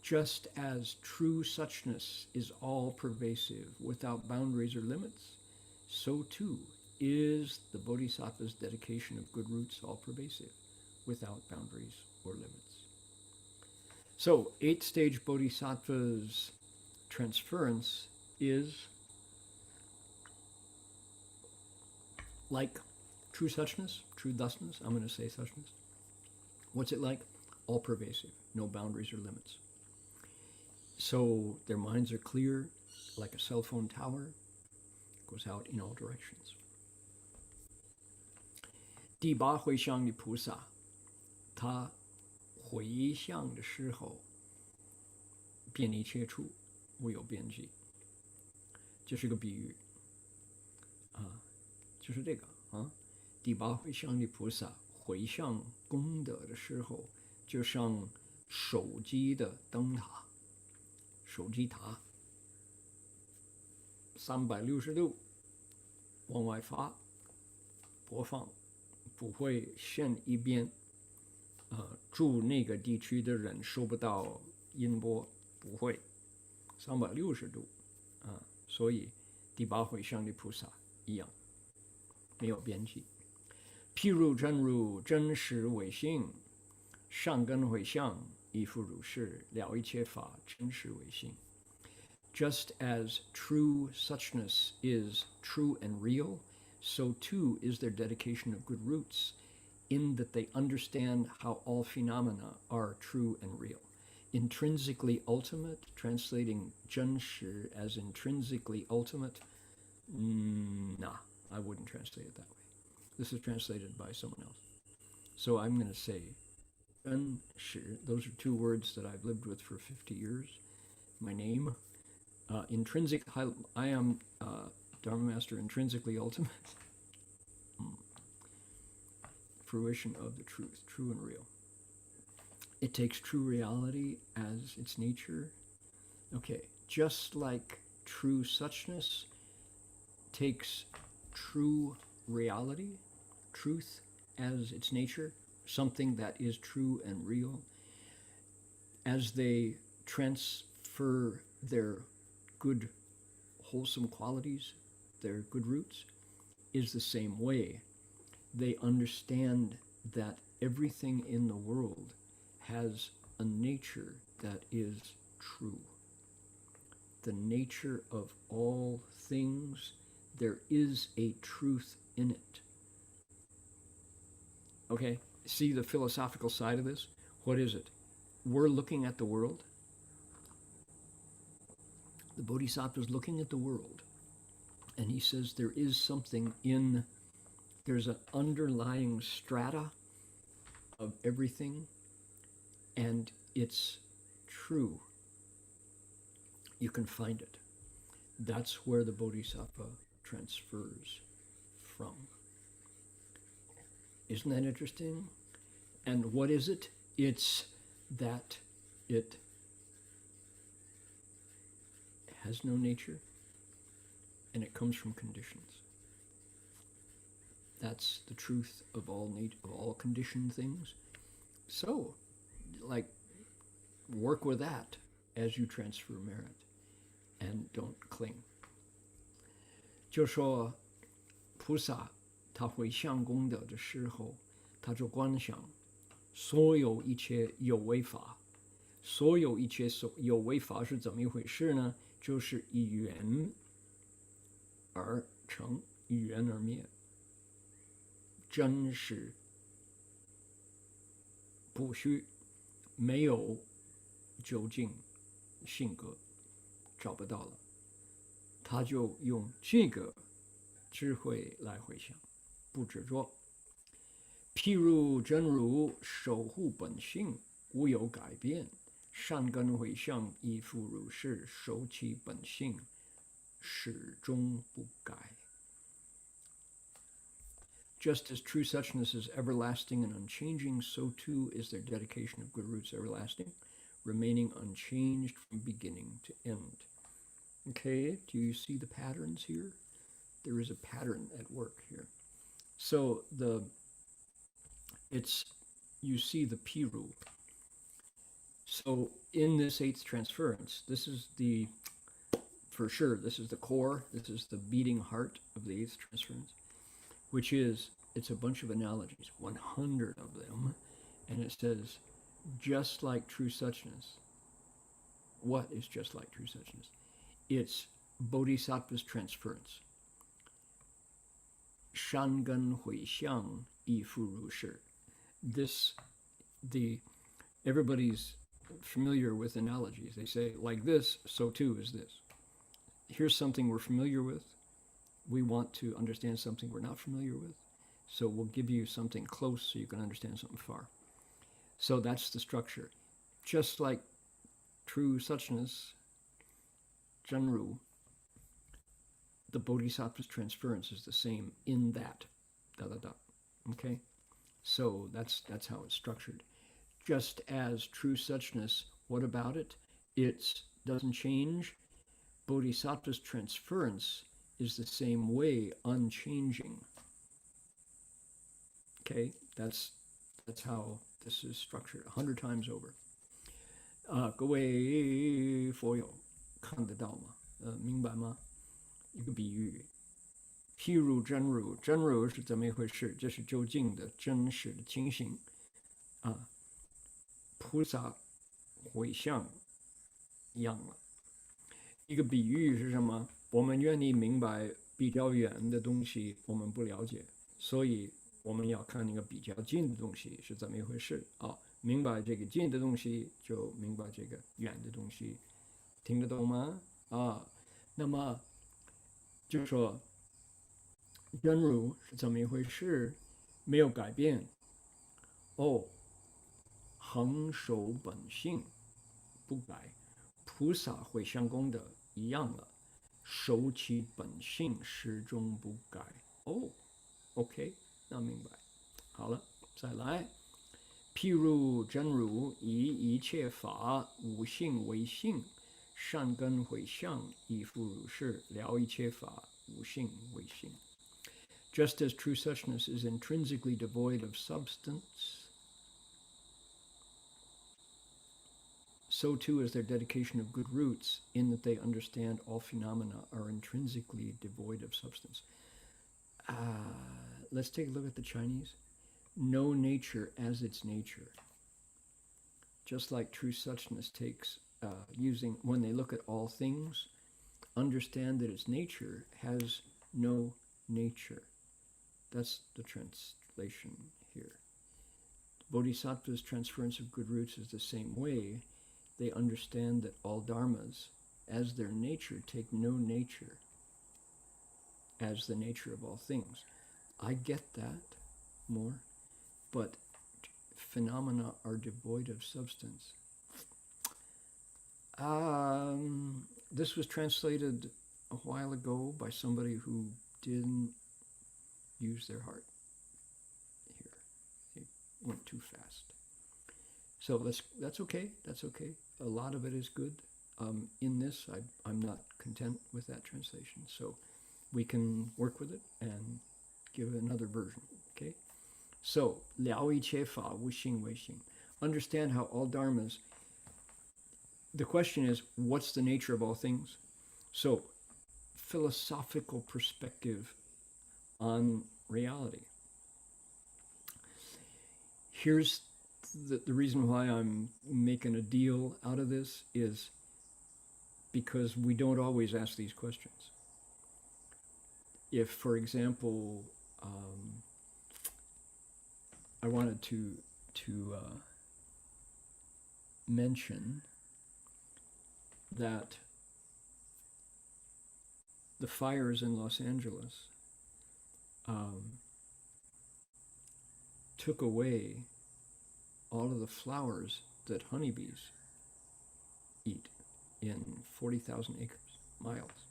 Just as true suchness is all pervasive, without boundaries or limits, so too is the Bodhisattva's dedication of good roots all pervasive, without boundaries or limits. So, 8-stage Bodhisattva's transference is like true suchness, true thusness. I'm going to say suchness. What's it like? All pervasive, no boundaries or limits. So their minds are clear, like a cell phone tower, goes out in all directions. 第八回向的菩萨，他回向的时候，遍一切处，无有边际。这是个比喻就是这个第八回向的菩萨回向功德的时候，就像手机的灯塔。手机塔360度往外发播放，不会限一边住那个地区的人收不到音波，不会360度所以第八回向的菩萨一样没有边际。譬如真如真实为性，善根回向，亦复如是，了一切法真实为性。Just as true suchness is true and real, so too is their dedication of good roots, in that they understand how all phenomena are true and real. Intrinsically ultimate, translating 真实 as intrinsically ultimate, nah, I wouldn't translate it that way. This is translated by someone else. So I'm going to say 真实. Those are two words that I've lived with for 50 years. My name, intrinsic. I am Dharma Master, intrinsically ultimate. Fruition of the truth, true and real. It takes true reality as its nature. Okay, just like true suchness takes true reality, truth as its nature, something that is true and real, as they transfer their good, wholesome qualities, their good roots, is the same way. They understand that everything in the world has a nature that is true. The nature of all things, there is a truth in it. Okay? See the philosophical side of this? What is it? We're looking at the world. The Bodhisattva is looking at the world. And he says there's an underlying strata of everything, and it's true. You can find it. That's where the Bodhisattva transfers from. Isn't that interesting? And what is it? It's that it has no nature, and it comes from conditions. That's the truth of all conditioned things. So, like, work with that as you transfer merit, and don't cling. 就说菩萨他回向功德的时候，他就观想所有一切有为法，所有一切有为法是怎么一回事呢？就是以缘而成，以缘而灭，真实不虚，没有究竟性格，找不到了，他就用这个智慧来回想，不执着。譬如真如守护本性，无有改变，善根回向亦复如是，守其本性，始终不改。Just as true suchness is everlasting and unchanging, so too is their dedication of good roots everlasting, remaining unchanged from beginning to end. Okay, do you see the patterns here? There is a pattern at work here. So you see the piru. So in this eighth transference, this is the core, this is the beating heart of the eighth transference, which is, it's a bunch of analogies, 100 of them, and it says, just like true suchness. What is just like true suchness? It's Bodhisattva's transference. Shangan Hui Xiang Yi Fu Ru Shi. Everybody's familiar with analogies. They say, like this, so too is this. Here's something we're familiar with. We want to understand something we're not familiar with. So we'll give you something close so you can understand something far. So that's the structure. Just like true suchness, Zhenru, the Bodhisattva's transference is the same in that. Okay? So that's how it's structured. Just as true suchness, what about it? It doesn't change. Bodhisattva's transference is the same way, unchanging. Okay, that's how this is structured 100 times over. 各位佛友看得到吗？明白吗？一个比喻，譬如真如，真如是怎么一回事？这是究竟的、真实的情形啊。菩萨回向一样了。一个比喻是什么？我们愿意明白比较远的东西，我们不了解，所以我们要看那个比较近的东西是怎么一回事啊。明白这个近的东西，就明白这个远的东西，听得懂吗？啊，那么就说真如是怎么一回事？没有改变。哦，恒守本性，不改。菩萨回向功德一样了，守其本性，始终不改。哦 ，OK， 那明白。好了，再来。譬如真如以一切法无性为性，善根回向亦复如是，了一切法无性为性。Just as true suchness is intrinsically devoid of substance, so too is their dedication of good roots, in that they understand all phenomena are intrinsically devoid of substance. Let's take a look at the Chinese. Know nature as its nature. Just like true suchness takes, when they look at all things, understand that its nature has no nature. That's the translation here. Bodhisattva's transference of good roots is the same way. They understand that all dharmas, as their nature, take no nature. as the nature of all things. I get that more, but phenomena are devoid of substance. This was translated a while ago by somebody who didn't use their heart here. They went too fast. So that's okay. That's okay. A lot of it is good. In this, I'm not content with that translation. So we can work with it and give another version. Okay. So 了一切法无性为性. Understand how all dharmas. The question is, what's the nature of all things? So, philosophical perspective on reality. Here's the reason why I'm making a deal out of this is because we don't always ask these questions. If, for example, I wanted to mention that the fires in Los Angeles took away all of the flowers that honeybees eat in 40,000 miles.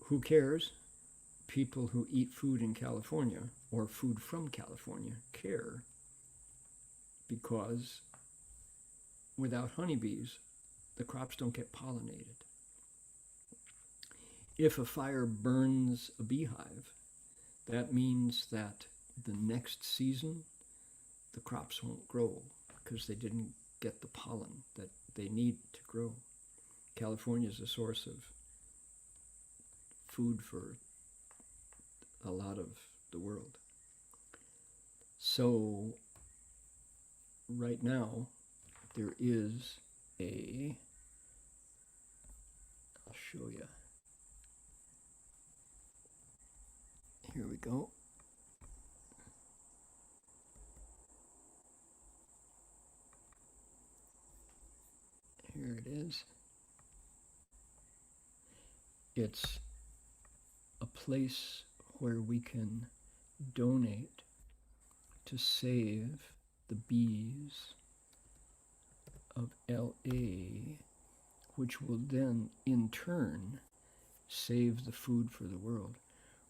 Who cares? People who eat food in California or food from California care, because without honeybees, the crops don't get pollinated. If a fire burns a beehive, that means that the next season, the crops won't grow because they didn't get the pollen that they need to grow. California is a source of food for a lot of the world. So right now, there is I'll show you. Here we go. Here it is. It's a place where we can donate to save the bees of LA, which will then in turn save the food for the world,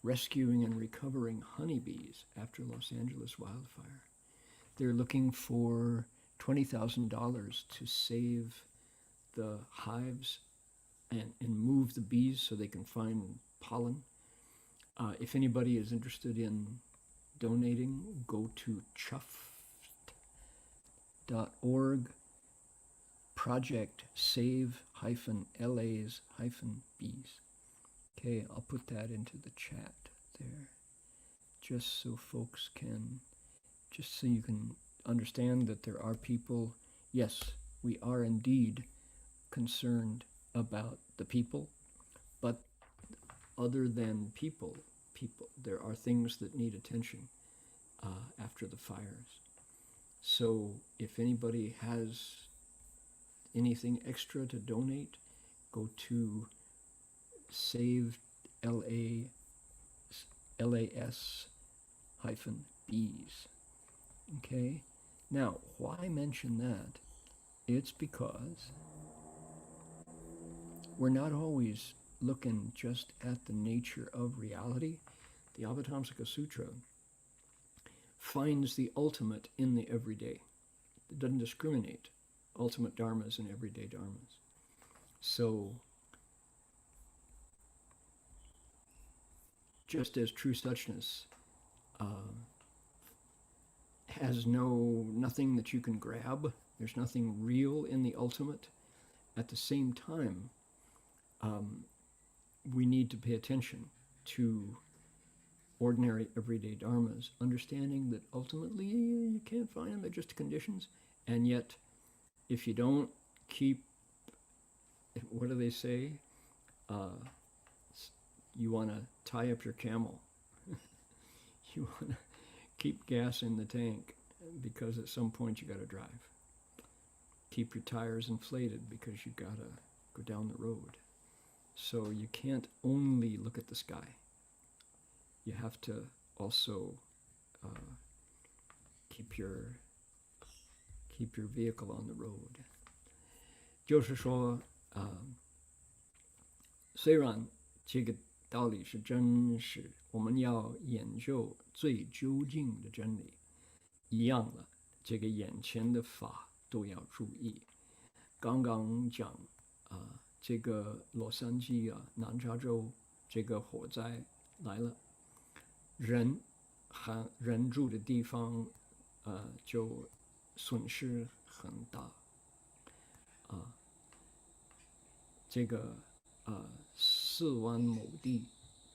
rescuing and recovering honeybees after Los Angeles wildfire. They're looking for $20,000 to save the hives and move the bees so they can find pollen. If anybody is interested in donating, go to chuffed.org, project save-LA's-bees. Okay, I'll put that into the chat there, just so folks can, just so you can understand that there are people, yes, we are indeed concerned about the people, but other than people, there are things that need attention after the fires. So if anybody has anything extra to donate, go to Save LAS-bees. Okay? Now, why mention that? It's because we're not always looking just at the nature of reality. The Avatamsaka Sutra finds the ultimate in the everyday. It doesn't discriminate ultimate dharmas and everyday dharmas. So, just as true suchness has nothing that you can grab, there's nothing real in the ultimate, at the same time, we need to pay attention to ordinary everyday dharmas, understanding that ultimately you can't find them, they're just conditions, and yet if you don't keep, what do they say? You want to tie up your camel. You want to keep gas in the tank because at some point you got to drive. Keep your tires inflated because you got to go down the road. So you can't only look at the sky. You have to also keep your vehicle on the road. 就是说，虽然这个道理是真实，我们要研究最究竟的真理，一样的，这个眼前的法都要注意。刚刚讲这个洛杉矶南加州这个火灾来了，人住的地方就损失很大这个4万亩地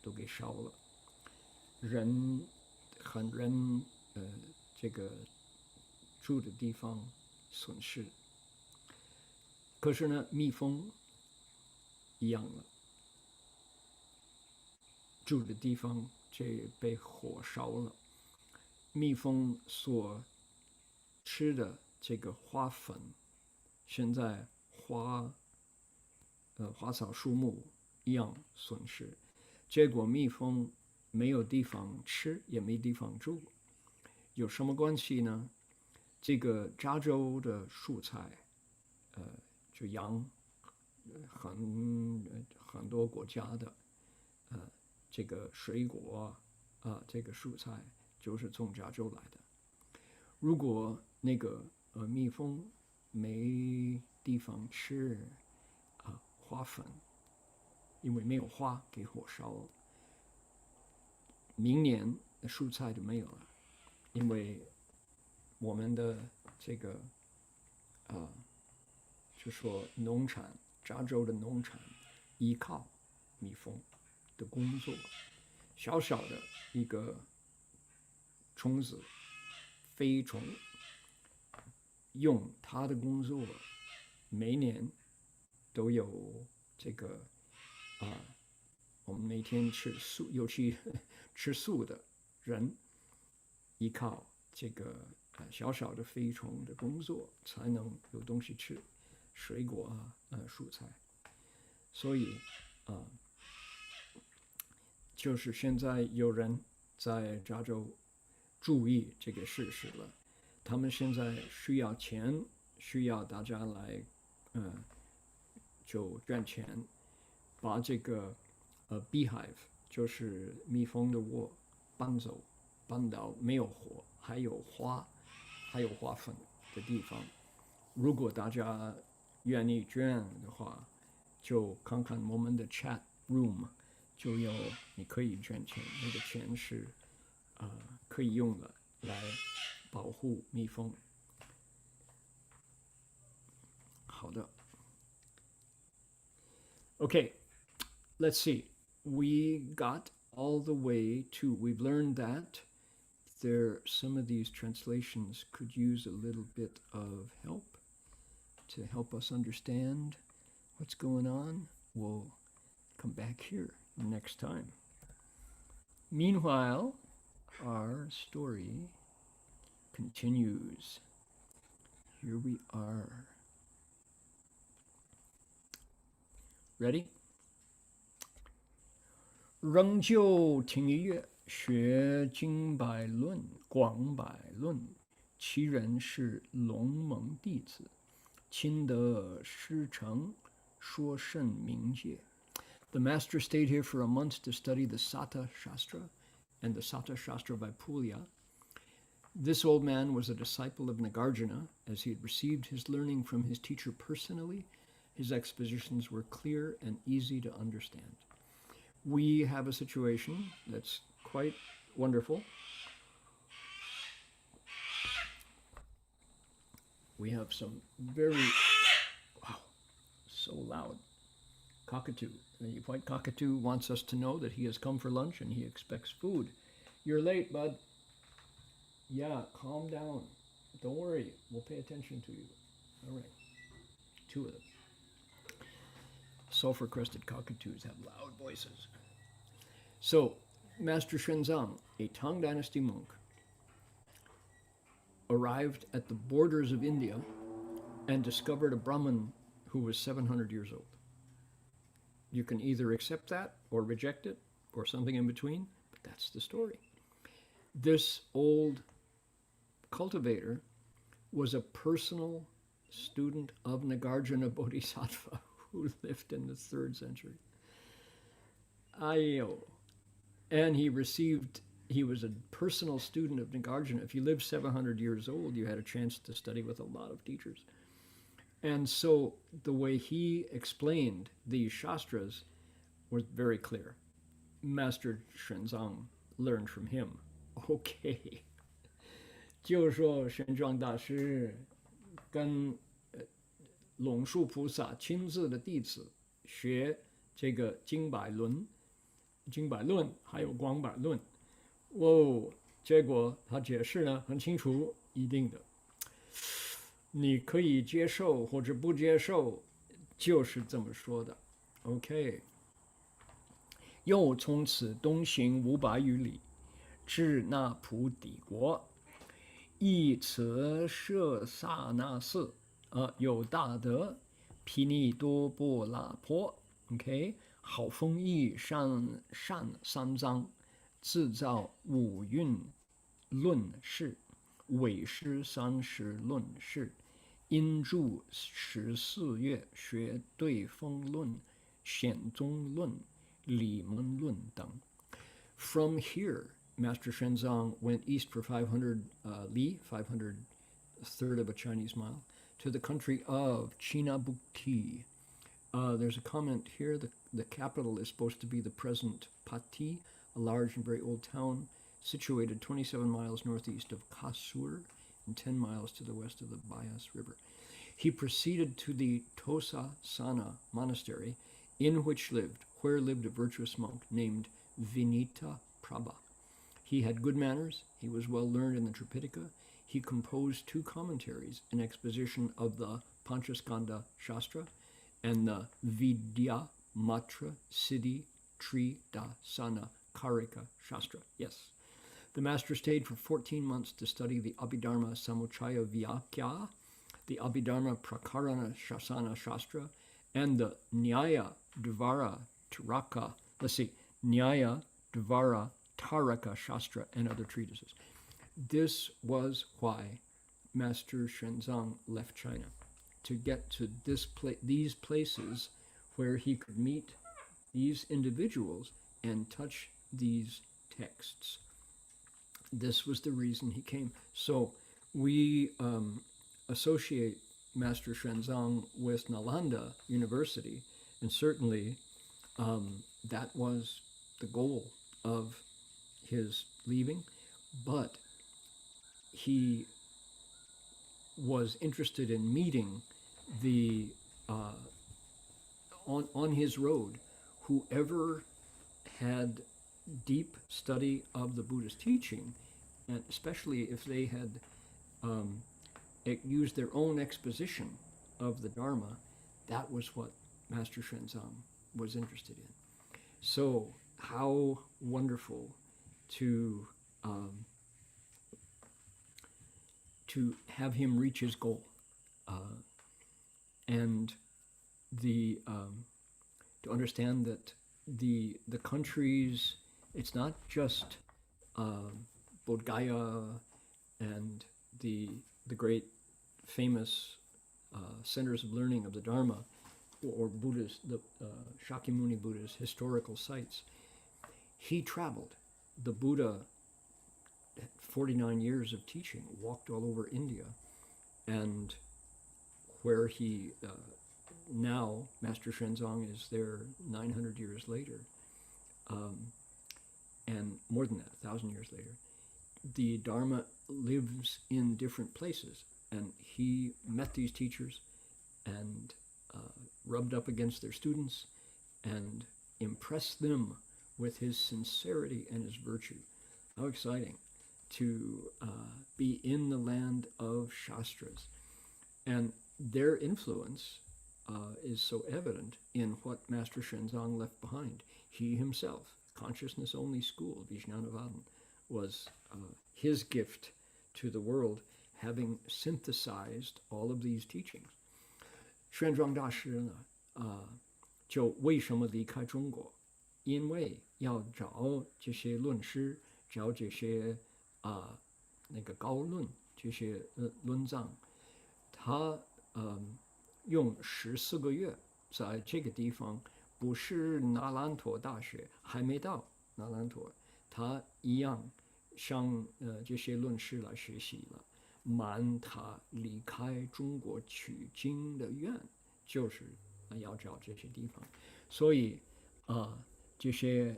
都给烧了，人这个住的地方损失。可是呢，蜜蜂一样了，住的地方这被火烧了，蜜蜂所吃的这个花粉，现在花草树木一样损失，结果蜜蜂没有地方吃，也没地方住，有什么关系呢？这个加州的蔬菜，就养很多国家的这个水果这个蔬菜就是从加州来的。如果那个蜜蜂没地方吃花粉，因为没有花给火烧了，明年的蔬菜就没有了，因为我们的这个就说农产，加州的农产依靠蜜蜂的工作，小小的一个虫子飞虫，用它的工作，每年都有这个我们每天吃素，尤其吃素的人，依靠这个小小的飞虫的工作，才能有东西吃，水果蔬菜。所以就是现在有人在加州注意这个事实了，他们现在需要钱，需要大家来就赚钱，把这个beehive 就是蜜蜂的窝搬到没有火还有花粉的地方。如果大家愿意捐的话，就看看我们的 chat room， 就有你可以捐钱，那个钱是可以用的来保护蜜蜂。好的 Okay, let's see. We got all the way to, we've learned that some of these translations could use a little bit of help to help us understand what's going on. We'll come back here next time. Meanwhile, our story continues. Here we are. Ready? 仍旧听一乐，学经百论，广百论。其人是龙蒙弟子，亲得师承，说甚名戒。The master stayed here for a month to study the Sata Shastra and the Sata Shastra by Pulya. This old man was a disciple of Nagarjuna, as he had received his learning from his teacher personally. His expositions were clear and easy to understand. We have a situation that's quite wonderful. We have some very, wow, so loud. Cockatoo. The white cockatoo wants us to know that he has come for lunch and he expects food. You're late, bud. Yeah, calm down. Don't worry. We'll pay attention to you. All right. 2 of them. Sulfur-crested cockatoos have loud voices. So, Master Shenzang, a Tang Dynasty monk, arrived at the borders of India and discovered a Brahmin who was 700 years old. you can either accept that or reject it or something in between, but that's the story. This old cultivator was a personal student of Nagarjuna Bodhisattva who lived in the 3rd century. And he was a personal student of Nagarjuna. If you lived 700 years old, you had a chance to study with a lot of teachers. And so the way he explained these shastras was very clear. Master Shenzong learned from him. Okay. 就说玄奘大师跟龙树菩萨亲自的弟子学这个经百论还有广百论，结果他解释呢很清楚，一定的，你可以接受或者不接受，就是这么说的。OK， 又从此东行500余里，至那菩提国。以此舍萨那寺，有大德，毗尼多波拉婆 ，OK， 好风义善三藏，自造五蕴论事，伪师30论事，因住14月学对风论、显宗论、理门论等。From here, Master Shenzong went east for 500 li, 500 third of a Chinese mile, to the country of Chinabukti. There's a comment here, the capital is supposed to be the present Pati, a large and very old town situated 27 miles northeast of Kasur and 10 miles to the west of the Bias River. He proceeded to the Tosa Sana monastery, where lived a virtuous monk named Vinita Prabha. He had good manners, he was well learned in the Tripitaka, he composed 2 commentaries, an exposition of the Panchaskanda Shastra and the Vidya Matra Siddhi Tri Dasana Karika Shastra. Yes. The master stayed for 14 months to study the Abhidharma Samuchaya Vyakya, the Abhidharma Prakarana Shasana Shastra, and the Nyaya Dvara Taraka, Nyaya Dvara Taraka Shastra and other treatises. This was why Master Shenzong left China, to get to these places where he could meet these individuals and touch these texts. This was the reason he came. So we associate Master Shenzong with Nalanda University, and certainly that was the goal of his leaving, but he was interested in meeting the on his road whoever had deep study of the Buddhist teaching, and especially if they had used their own exposition of the Dharma. That was what Master Shenzong was interested in. So how wonderful to have him reach his goal, and to understand that the countries, it's not just Bodh Gaya and the great famous centers of learning of the Dharma, or Buddhist, the Shakyamuni Buddha's historical sites. He traveled. The Buddha, 49 years of teaching, walked all over India, and where he now, Master Shenzong is there 900 years later, and more than that, 1,000 years later. The Dharma lives in different places, and he met these teachers and rubbed up against their students and impressed them with his sincerity and his virtue. How exciting to be in the land of Shastras. And their influence is so evident in what Master Shenzong left behind. He himself, consciousness-only school, Vijnanavadan, was his gift to the world, having synthesized all of these teachings. 玄奘大师呢，就为什么离开中国？因为要找这些论师，找这些那个高论，这些论藏，他用14个月在这个地方，不是那兰陀大学还没到那兰陀，他一样向这些论师来学习了。他离开中国取经的愿，就是要找这些地方，所以这些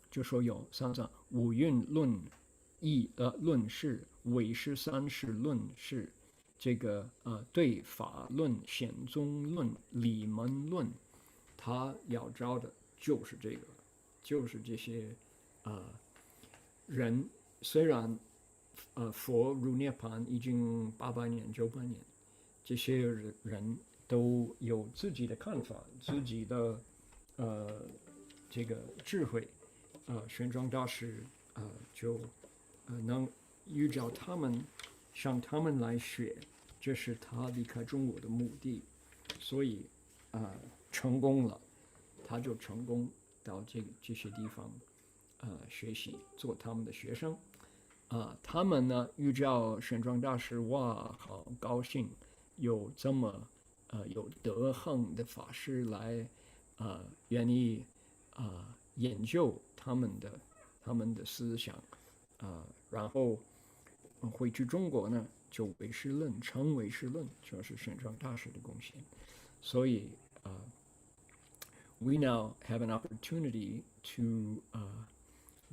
就说有三藏五蕴论论释、唯识三世论释，这个对法论、显宗论、理门论，他要招的就是这个，就是这些人。虽然佛入涅槃已经800年、900年，这些人都有自己的看法，自己的这个智慧。玄奘大师就能依照他们，向他们来学，这是他离开中国的目的。所以成功了，他就成功到这些地方学习，做他们的学生。他们呢遇到玄奘大师，哇，好高兴，有这么有德行的法师来愿意研究他们的思想，然后回去中国呢，就唯识论，成唯识论，就是玄奘大师的贡献。所以we now have an opportunity to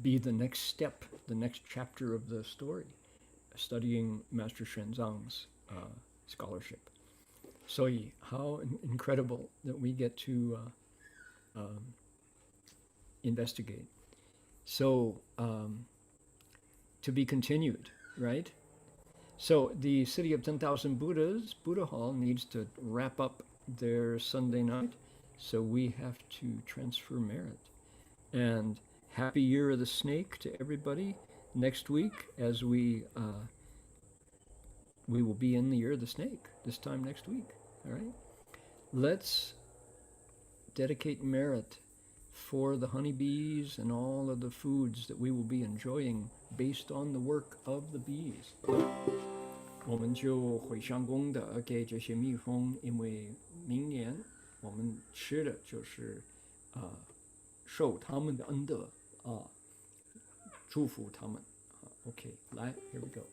be the next step, the next chapter of the story, studying Master Xuanzang's scholarship. So how incredible that we get to investigate. So to be continued, right? So the City of 10,000 Buddhas, Buddha Hall, needs to wrap up their Sunday night, so we have to transfer merit. And Happy Year of the Snake to everybody. Next week, as we will be in the Year of the Snake this time next week. All right, let's dedicate merit for the honeybees and all of the foods that we will be enjoying based on the work of the bees. 我们就回向功德给这些蜜蜂，因为明年我们吃的就是受他们的恩德祝福他们。OK， 来 ，Here we go。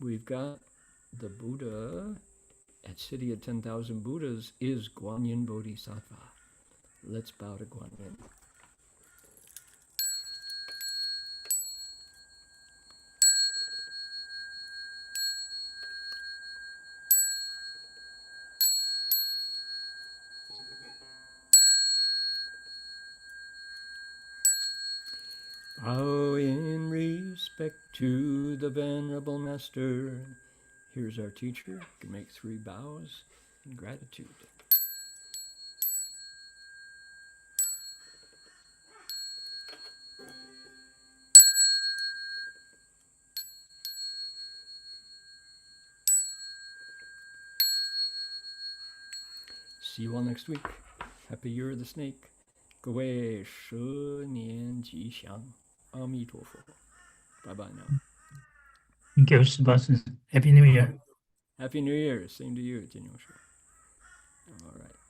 we've got the Buddha at City of 10,000 Buddhas is Guanyin Bodhisattva. Let's bow to Guanyin. Bow in respect to the Venerable Master. Here's our teacher. You can make 3 bows in gratitude. See you all next week. Happy Year of the Snake. 各位蛇年吉祥，阿弥陀佛。Bye bye now. Thank you, 师法师. Happy New Year. Happy New Year. Same to you, 金勇士. All right.